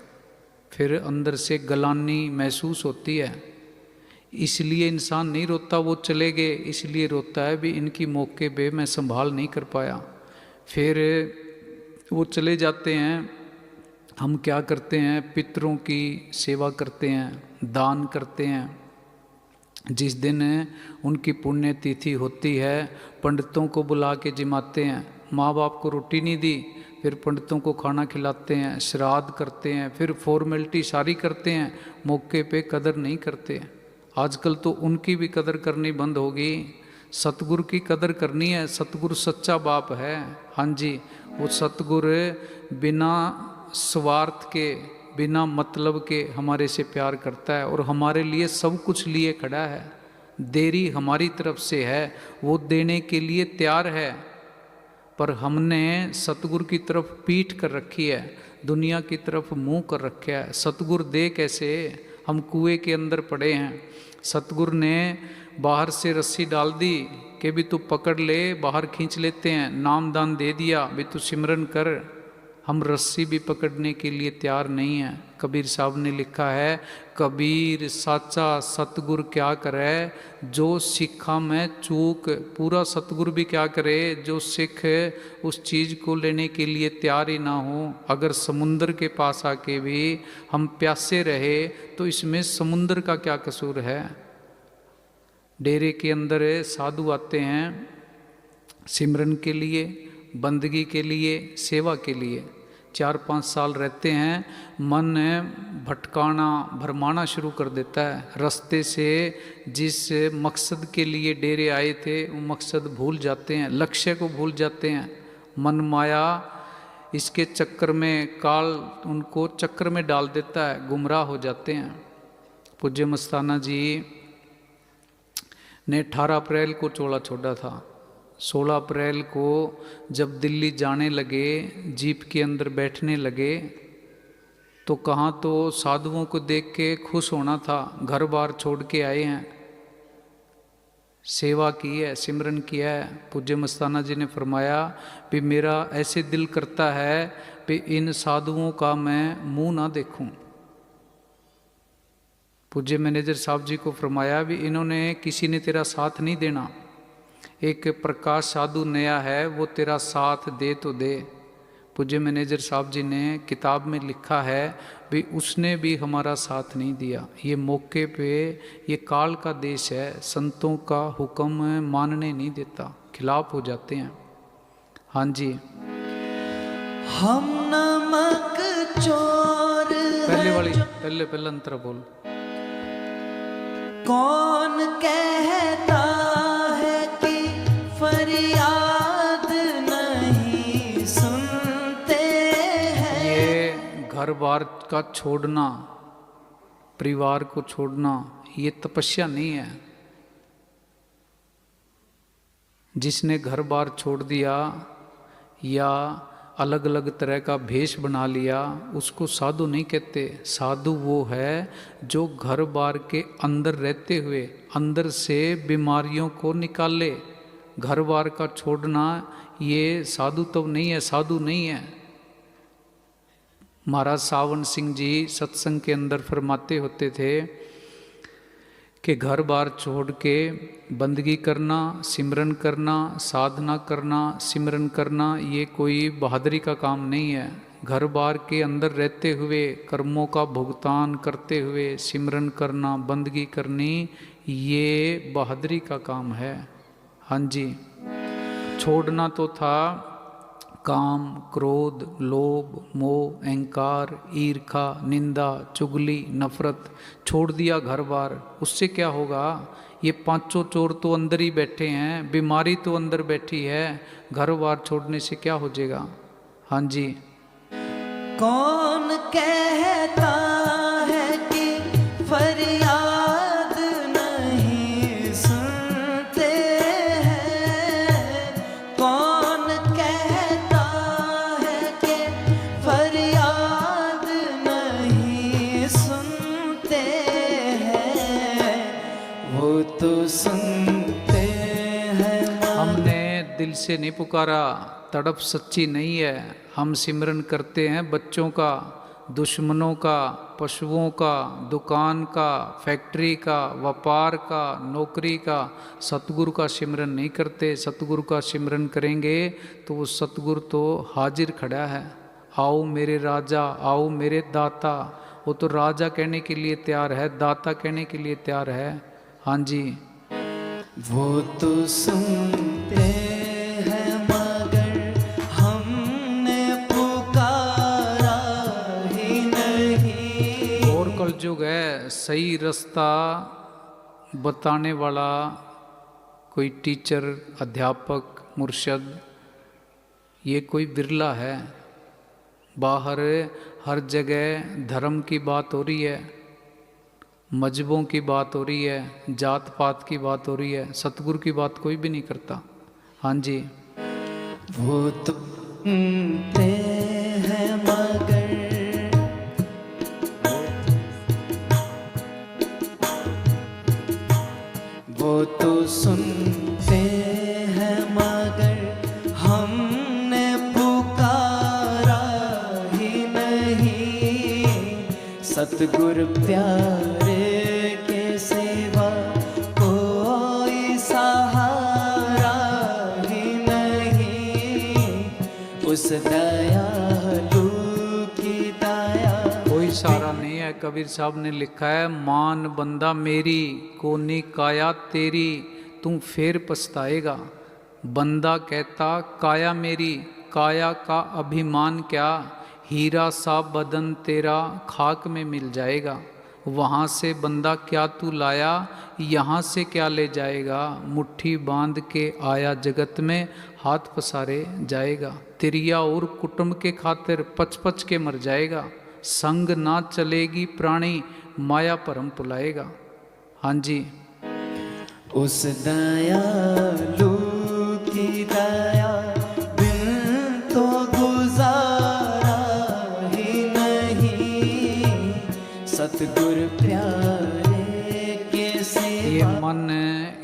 फिर अंदर से गलानी महसूस होती है। इसलिए इंसान नहीं रोता वो चले गए, इसलिए रोता है भी इनकी मौके पे मैं संभाल नहीं कर पाया। फिर वो चले जाते हैं, हम क्या करते हैं, पितरों की सेवा करते हैं, दान करते हैं। जिस दिन उनकी पुण्यतिथि होती है पंडितों को बुला के जिमाते हैं। माँ बाप को रोटी नहीं दी, फिर पंडितों को खाना खिलाते हैं, श्राद्ध करते हैं, फिर फॉर्मेलिटी सारी करते हैं, मौके पे कदर नहीं करते। आजकल तो उनकी भी कदर करनी बंद होगी, सतगुरु की कदर करनी है। सतगुरु सच्चा बाप है। हाँ जी, वो सतगुरु बिना स्वार्थ के, बिना मतलब के हमारे से प्यार करता है और हमारे लिए सब कुछ लिए खड़ा है। देरी हमारी तरफ से है, वो देने के लिए तैयार है, पर हमने सतगुरु की तरफ पीठ कर रखी है, दुनिया की तरफ मुंह कर रखा है। सतगुरु दे कैसे, हम कुएं के अंदर पड़े हैं। सतगुरु ने बाहर से रस्सी डाल दी कि भी तू पकड़ ले, बाहर खींच लेते हैं, नाम दान दे दिया भी तू सिमरन कर। हम रस्सी भी पकड़ने के लिए तैयार नहीं हैं। कबीर साहब ने लिखा है, कबीर साचा सतगुरु क्या करे, जो सिखा में चूक। पूरा सतगुरु भी क्या करे, जो सिख उस चीज़ को लेने के लिए तैयार ही ना हो। अगर समुंदर के पास आके भी हम प्यासे रहे तो इसमें समुंदर का क्या कसूर है। डेरे के अंदर साधु आते हैं सिमरन के लिए, बंदगी के लिए, सेवा के लिए। 4-5 साल रहते हैं, मन भटकाना भरमाना शुरू कर देता है। रास्ते से जिस मकसद के लिए डेरे आए थे वो मकसद भूल जाते हैं, लक्ष्य को भूल जाते हैं। मन माया इसके चक्कर में, काल उनको चक्कर में डाल देता है, गुमराह हो जाते हैं। पूज्य मस्ताना जी ने 18 अप्रैल को चोला छोड़ा था। 16 अप्रैल को जब दिल्ली जाने लगे, जीप के अंदर बैठने लगे, तो कहाँ तो साधुओं को देख के खुश होना था। घर बार छोड़ के आए हैं, सेवा की है, सिमरन किया है। पूज्य मस्ताना जी ने फरमाया कि मेरा ऐसे दिल करता है कि इन साधुओं का मैं मुंह ना देखूं। पूज्य मैनेजर साहब जी को फरमाया भी इन्होंने, किसी ने तेरा साथ नहीं देना, एक प्रकाश साधु नया है, वो तेरा साथ दे तो दे। पूज्य मैनेजर साहब जी ने किताब में लिखा है भी उसने भी हमारा साथ नहीं दिया। ये मौके पे, ये काल का देश है, संतों का हुक्म मानने नहीं देता, खिलाफ हो जाते हैं। हाँ जी, हम नमक चोर पहले वाली, पहले अंतर बोल। कौन कहता है कि फरियाद नहीं सुनते हैं। ये घर बार का छोड़ना, परिवार को छोड़ना, ये तपस्या नहीं है। जिसने घर बार छोड़ दिया या अलग अलग तरह का भेष बना लिया, उसको साधु नहीं कहते। साधु वो है जो घर बार के अंदर रहते हुए अंदर से बीमारियों को निकाले। घर बार का छोड़ना ये साधु तो नहीं है, साधु नहीं है। महाराज सावन सिंह जी सत्संग के अंदर फरमाते होते थे कि घर बार छोड़ के बंदगी करना, सिमरन करना, साधना करना, सिमरन करना, ये कोई बहादुरी का काम नहीं है। घर बार के अंदर रहते हुए कर्मों का भुगतान करते हुए सिमरन करना, बंदगी करनी, ये बहादुरी का काम है। हाँ जी, छोड़ना तो था काम, क्रोध, लोभ, मोह, अहंकार, ईर्खा, निंदा, चुगली, नफरत, छोड़ दिया घर बार। उससे क्या होगा? ये पांचों चोर तो अंदर ही बैठे हैं, बीमारी तो अंदर बैठी है, घर बार छोड़ने से क्या हो जाएगा? हाँ जी, कौन कहता है कि फरियाद नहीं सुनते हैं। कौन कहता है कि फरियाद नहीं सुनते हैं। वो तो सुनते हैं। हमने दिल से नहीं पुकारा, तड़प सच्ची नहीं है। हम सिमरन करते हैं बच्चों का, दुश्मनों का, पशुओं का, दुकान का, फैक्ट्री का, व्यापार का, नौकरी का। सतगुरु का सिमरन नहीं करते। सतगुरु का सिमरन करेंगे तो वो सतगुरु तो हाजिर खड़ा है, आओ मेरे राजा, आओ मेरे दाता। वो तो राजा कहने के लिए तैयार है, दाता कहने के लिए तैयार है। हाँ जी। वो तो सुनते हैं मगर हमने पुकारा ही नहीं। और कलयुग है, सही रास्ता बताने वाला कोई टीचर, अध्यापक, मुर्शद ये कोई बिरला है। बाहर हर जगह धर्म की बात हो रही है, मजहबों की बात हो रही है, जात पात की बात हो रही है, सतगुरु की बात कोई भी नहीं करता। हाँ जी। वो तो सुनते हैं मगर वो तो सुनते हैं मगर हमने पुकारा ही नहीं। सतगुरु प्यारे के सिवा कोई सहारा ही नहीं। उस दयालु की दया कोई सहारा नहीं है। कबीर साहब ने लिखा है, मान बंदा मेरी कोनी काया तेरी, तू फिर पछताएगा। बंदा कहता काया मेरी, काया का अभिमान क्या, हीरा सा बदन तेरा खाक में मिल जाएगा। वहाँ से बंदा क्या तू लाया, यहाँ से क्या ले जाएगा। मुट्ठी बांध के आया जगत में, हाथ पसारे जाएगा। तिरिया और कुटुंब के खातिर पच पच के मर जाएगा। संग ना चलेगी प्राणी, माया परम पुलाएगा। हाँ जी। उस दयालु की दया बिन तो गुजारा ही नहीं। सतगुरु प्यारे के ये सिवा मन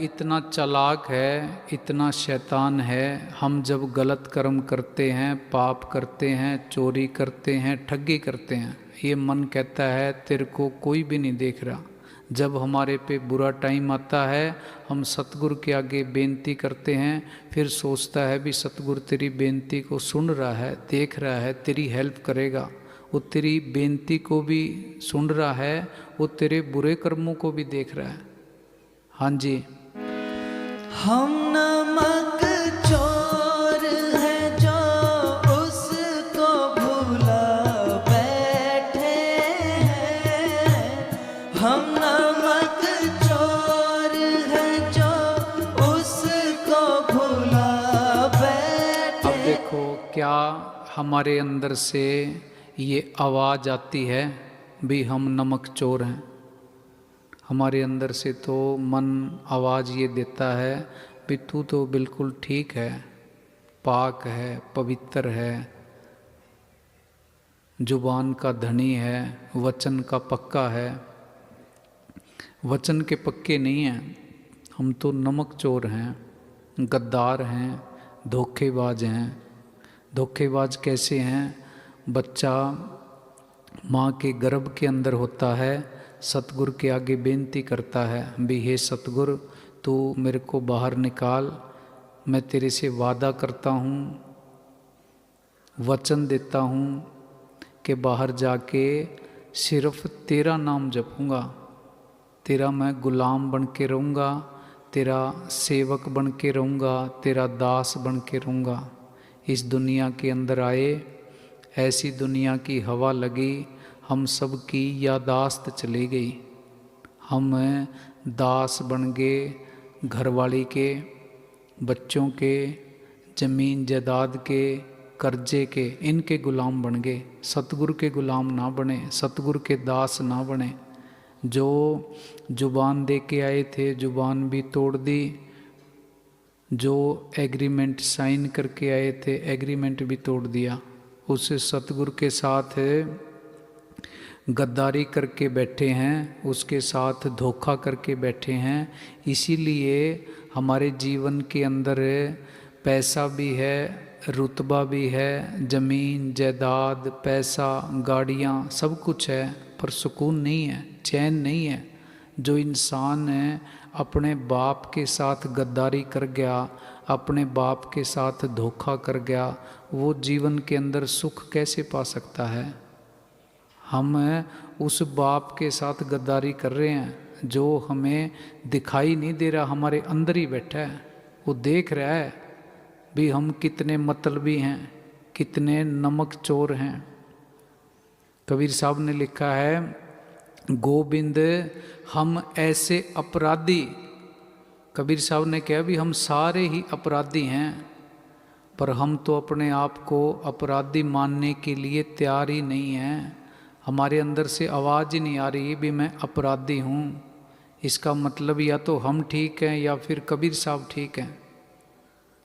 इतना चालाक है, इतना शैतान है। हम जब गलत कर्म करते हैं, पाप करते हैं, चोरी करते हैं, ठगी करते हैं, ये मन कहता है तेरे को कोई भी नहीं देख रहा। जब हमारे पे बुरा टाइम आता है, हम सतगुरु के आगे बेनती करते हैं, फिर सोचता है भी सतगुरु तेरी बेनती को सुन रहा है, देख रहा है, तेरी हेल्प करेगा। वो तेरी बेनती को भी सुन रहा है, वो तेरे बुरे कर्मों को भी देख रहा है। हाँ जी। हम नमक चोर हैं जो उसको भुला बैठे हैं। हम नमक चोर हैं जो उसको भुला बैठे। अब देखो क्या हमारे अंदर से ये आवाज़ आती है भी हम नमक चोर हैं। हमारे अंदर से तो मन आवाज़ ये देता है भी तू तो बिल्कुल ठीक है, पाक है, पवित्र है, जुबान का धनी है, वचन का पक्का है। वचन के पक्के नहीं हैं, हम तो नमक चोर हैं, गद्दार हैं, धोखेबाज हैं। धोखेबाज कैसे हैं? बच्चा माँ के गर्भ के अंदर होता है, सतगुरु के आगे बेनती करता है भी हे सतगुरु तू मेरे को बाहर निकाल, मैं तेरे से वादा करता हूँ, वचन देता हूँ कि बाहर जाके सिर्फ तेरा नाम जपूँगा, तेरा मैं गुलाम बन के रहूँगा, तेरा सेवक बन के रहूँगा, तेरा दास बन के रहूँगा। इस दुनिया के अंदर आए, ऐसी दुनिया की हवा लगी, हम सब की यादाश्त चली गई। हम दास बन गए, घरवाली के, बच्चों के, ज़मीन जायदाद के, कर्जे के, इनके गुलाम बन गए। सतगुरु के गुलाम ना बने, सतगुरु के दास ना बने। जो जुबान दे के आए थे, जुबान भी तोड़ दी। जो एग्रीमेंट साइन करके आए थे, एग्रीमेंट भी तोड़ दिया। उस सतगुरु के साथ गद्दारी करके बैठे हैं, उसके साथ धोखा करके बैठे हैं। इसीलिए हमारे जीवन के अंदर पैसा भी है, रुतबा भी है, ज़मीन जायदाद, पैसा, गाड़ियाँ, सब कुछ है, पर सुकून नहीं है, चैन नहीं है। जो इंसान अपने बाप के साथ गद्दारी कर गया, अपने बाप के साथ धोखा कर गया, वो जीवन के अंदर सुख कैसे पा सकता है? हम उस बाप के साथ गद्दारी कर रहे हैं जो हमें दिखाई नहीं दे रहा, हमारे अंदर ही बैठा है। वो देख रहा है भी हम कितने मतलबी हैं, कितने नमक चोर हैं। कबीर साहब ने लिखा है, गोविंद हम ऐसे अपराधी, कबीर साहब ने कहा भी हम सारे ही अपराधी हैं, पर हम तो अपने आप को अपराधी मानने के लिए तैयार ही नहीं हैं। हमारे अंदर से आवाज़ ही नहीं आ रही भी मैं अपराधी हूँ। इसका मतलब या तो हम ठीक हैं या फिर कबीर साहब ठीक हैं।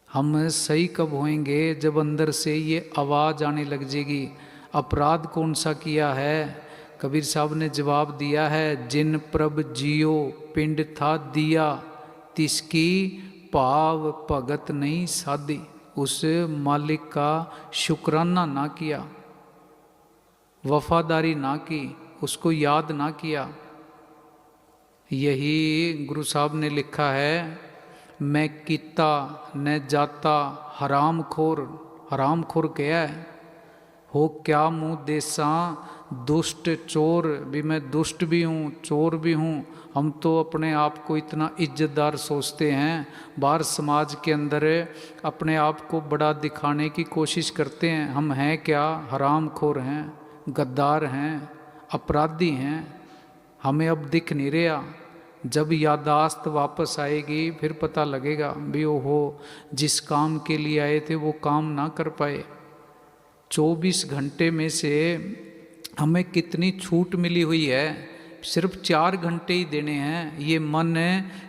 हम सही कब होएंगे? जब अंदर से ये आवाज़ आने लग जाएगी, अपराध कौन सा किया है? कबीर साहब ने जवाब दिया है, जिन प्रभ जियो पिंड था दिया, तिसकी भाव भगत नहीं साधी। उस मालिक का शुक्राना ना किया, वफादारी ना की, उसको याद ना किया। यही गुरु साहब ने लिखा है, मैं कीता न जाता हराम खोर। हराम खोर क्या है? हो क्या मुँह देसा दुष्ट चोर। भी मैं दुष्ट भी हूँ, चोर भी हूँ। हम तो अपने आप को इतना इज्जतदार सोचते हैं, बाहर समाज के अंदर अपने आप को बड़ा दिखाने की कोशिश करते हैं। हम हैं क्या? हराम खोर हैं, गद्दार हैं, अपराधी हैं। हमें अब दिख नहीं रहा। जब यादाश्त वापस आएगी फिर पता लगेगा भी ओहो, जिस काम के लिए आए थे वो काम ना कर पाए। 24 घंटे में से हमें कितनी छूट मिली हुई है, सिर्फ 4 घंटे ही देने हैं। ये मन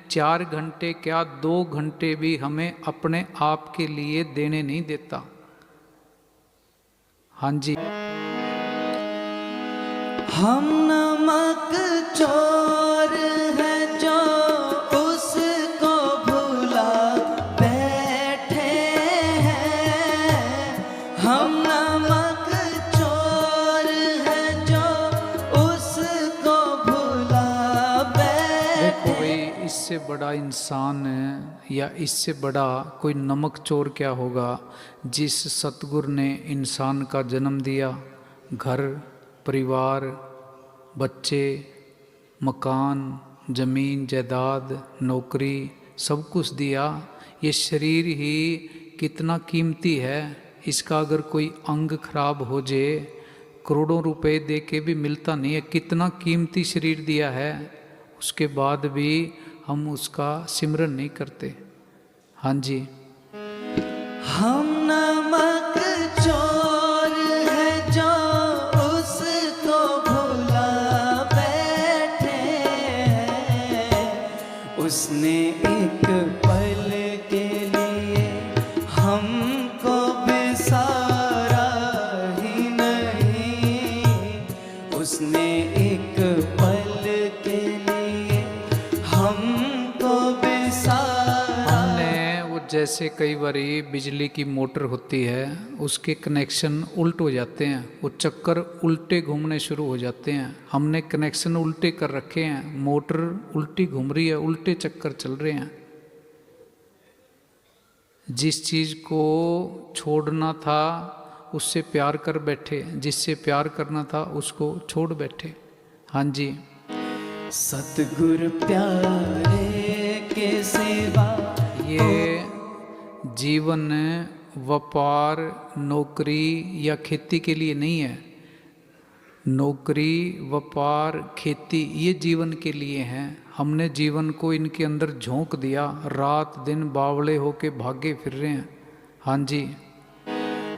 4 घंटे क्या 2 घंटे भी हमें अपने आप के लिए देने नहीं देता। हाँ जी, हम नमक चोर हैं जो उसको भुला बैठे हैं। हम नमक चोर हैं जो उसको भुला बैठे। देखो भाई, इससे बड़ा इंसान या इससे बड़ा कोई नमक चोर क्या होगा? जिस सतगुरु ने इंसान का जन्म दिया, घर परिवार, बच्चे, मकान, ज़मीन जायदाद, नौकरी, सब कुछ दिया। ये शरीर ही कितना कीमती है। इसका अगर कोई अंग खराब हो जाए, करोड़ों रुपए दे के भी मिलता नहीं है। कितना कीमती शरीर दिया है, उसके बाद भी हम उसका सिमरन नहीं करते। हाँ जी, हम नमक चोर हैं जो उसको भुला बैठे हैं। उसने एक पल के लिए हमको बिसारा ही नहीं। उसने एक पल के लिए हमको बिसारा। जैसे कई बारी बिजली की मोटर होती है, उसके कनेक्शन उल्ट हो जाते हैं, वो चक्कर उल्टे घूमने शुरू हो जाते हैं। हमने कनेक्शन उल्टे कर रखे हैं, मोटर उल्टी घूम रही है, उल्टे चक्कर चल रहे हैं। जिस चीज़ को छोड़ना था उससे प्यार कर बैठे, जिससे प्यार करना था उसको छोड़ बैठे। हाँ जी, सतगुरु प्यारे के सिवा ये जीवन व्यापार, नौकरी या खेती के लिए नहीं है। नौकरी, व्यापार, खेती ये जीवन के लिए हैं। हमने जीवन को इनके अंदर झोंक दिया, रात दिन बावले होके भागे फिर रहे हैं। हाँ जी,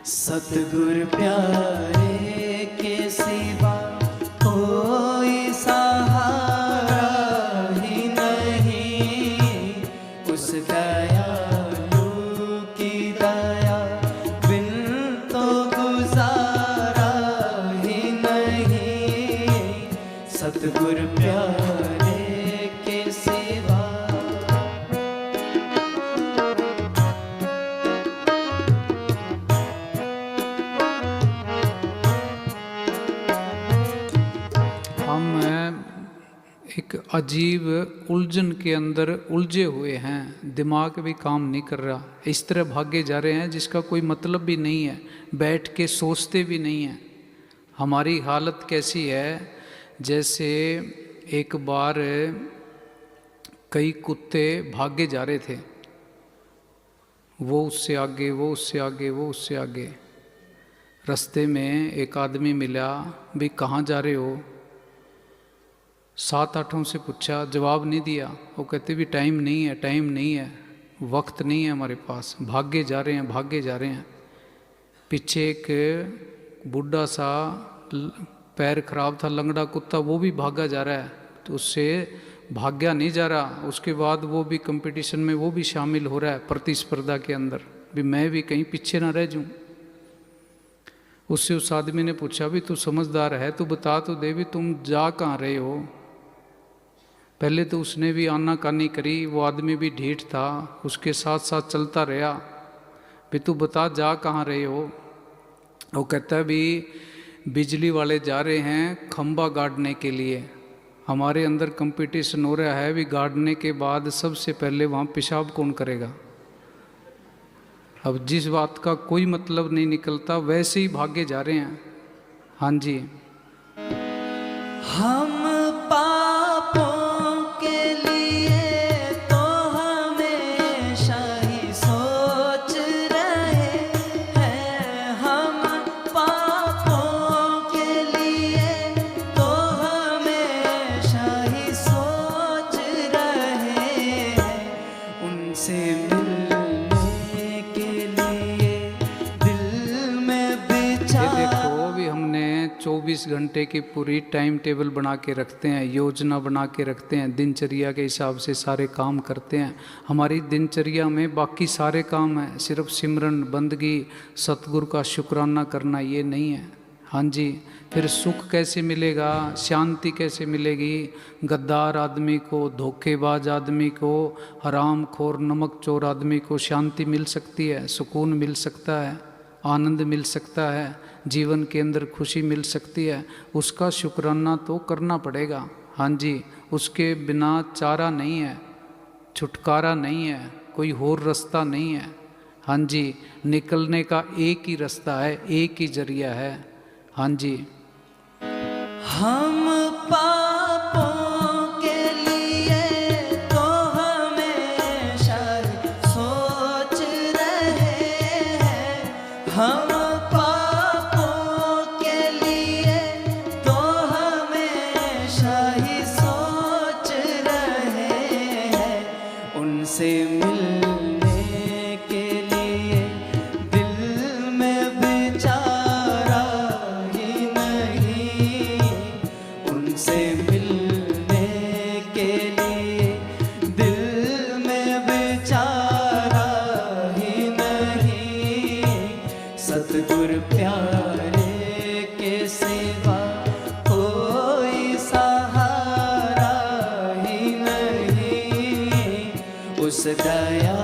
सतगुरु प्यारे के सिवा कोई सहारा ही नहीं। उस दयालु की दया बिन तो गुजारा ही नहीं। सतगुरु प्यारे के सिवा। एक अजीब उलझन के अंदर उलझे हुए हैं, दिमाग भी काम नहीं कर रहा, इस तरह भागे जा रहे हैं जिसका कोई मतलब भी नहीं है, बैठ के सोचते भी नहीं हैं। हमारी हालत कैसी है, जैसे एक बार कई कुत्ते भागे जा रहे थे, वो उससे आगे, वो उससे आगे, वो उससे आगे। रास्ते में एक आदमी मिला, भी कहाँ जा रहे हो? 7-8 से पूछा, जवाब नहीं दिया। वो कहते भी टाइम नहीं है, टाइम नहीं है, वक्त नहीं है हमारे पास, भागे जा रहे हैं, भागे जा रहे हैं। पीछे एक बूढ़ा सा पैर खराब था, लंगड़ा कुत्ता, वो भी भागा जा रहा है, तो उससे भाग्या नहीं जा रहा। उसके बाद वो भी कंपटीशन में वो भी शामिल हो रहा है, प्रतिस्पर्धा के अंदर, भी मैं भी कहीं पीछे ना रह जाऊं। उससे उस आदमी ने पूछा, भी तू समझदार है, तू बता तो दे भी तुम जा कहाँ रहे हो। पहले तो उसने भी आनाकानी करी, वो आदमी भी ढीठ था, उसके साथ साथ चलता रहा, भी तू बता जा कहाँ रहे हो। वो कहता है भी बिजली वाले जा रहे हैं खंबा गाड़ने के लिए, हमारे अंदर कंपटीशन हो रहा है, भी गाड़ने के बाद सबसे पहले वहाँ पेशाब कौन करेगा। अब जिस बात का कोई मतलब नहीं निकलता, वैसे ही भागे जा रहे हैं। हाँ जी, हम पापों के लिए तो हमेशा ही सोच रहे हैं, हम पापों के लिए तो हमेशा ही सोच रहे हैं, उनसे मिलने के लिए दिल में ये विचार। देखो, अभी हमने 24 घंटे की पूरी टाइम टेबल बना के रखते हैं, योजना बना के रखते हैं, दिनचर्या के हिसाब से सारे काम करते हैं। हमारी दिनचर्या में बाकी सारे काम हैं, सिर्फ सिमरन, बंदगी, सतगुरु का शुक्राना करना ये नहीं है। हाँ जी, फिर सुख कैसे मिलेगा, शांति कैसे मिलेगी? गद्दार आदमी को, धोखेबाज आदमी को, हराम खोर नमक चोर आदमी को शांति मिल सकती है, सुकून मिल सकता है, आनंद मिल सकता है, जीवन के अंदर खुशी मिल सकती है, उसका शुक्राना तो करना पड़ेगा। हाँ जी, उसके बिना चारा नहीं है, छुटकारा नहीं है, कोई और रास्ता नहीं है। हाँ जी, निकलने का एक ही रास्ता है, एक ही जरिया है। हाँ जी, हम पापों के लिए तो हमेशा ही सोच रहे हैं, हम पापों के लिए तो हमेशा ही सोच रहे हैं, उनसे मिलने के लिए दिल में विचारा ही नहीं, उनसे मिलने के लिए दिल में विचारा ही नहीं, सतगुरु प्यारे के सिवा कोई सहारा ही नहीं, उस दया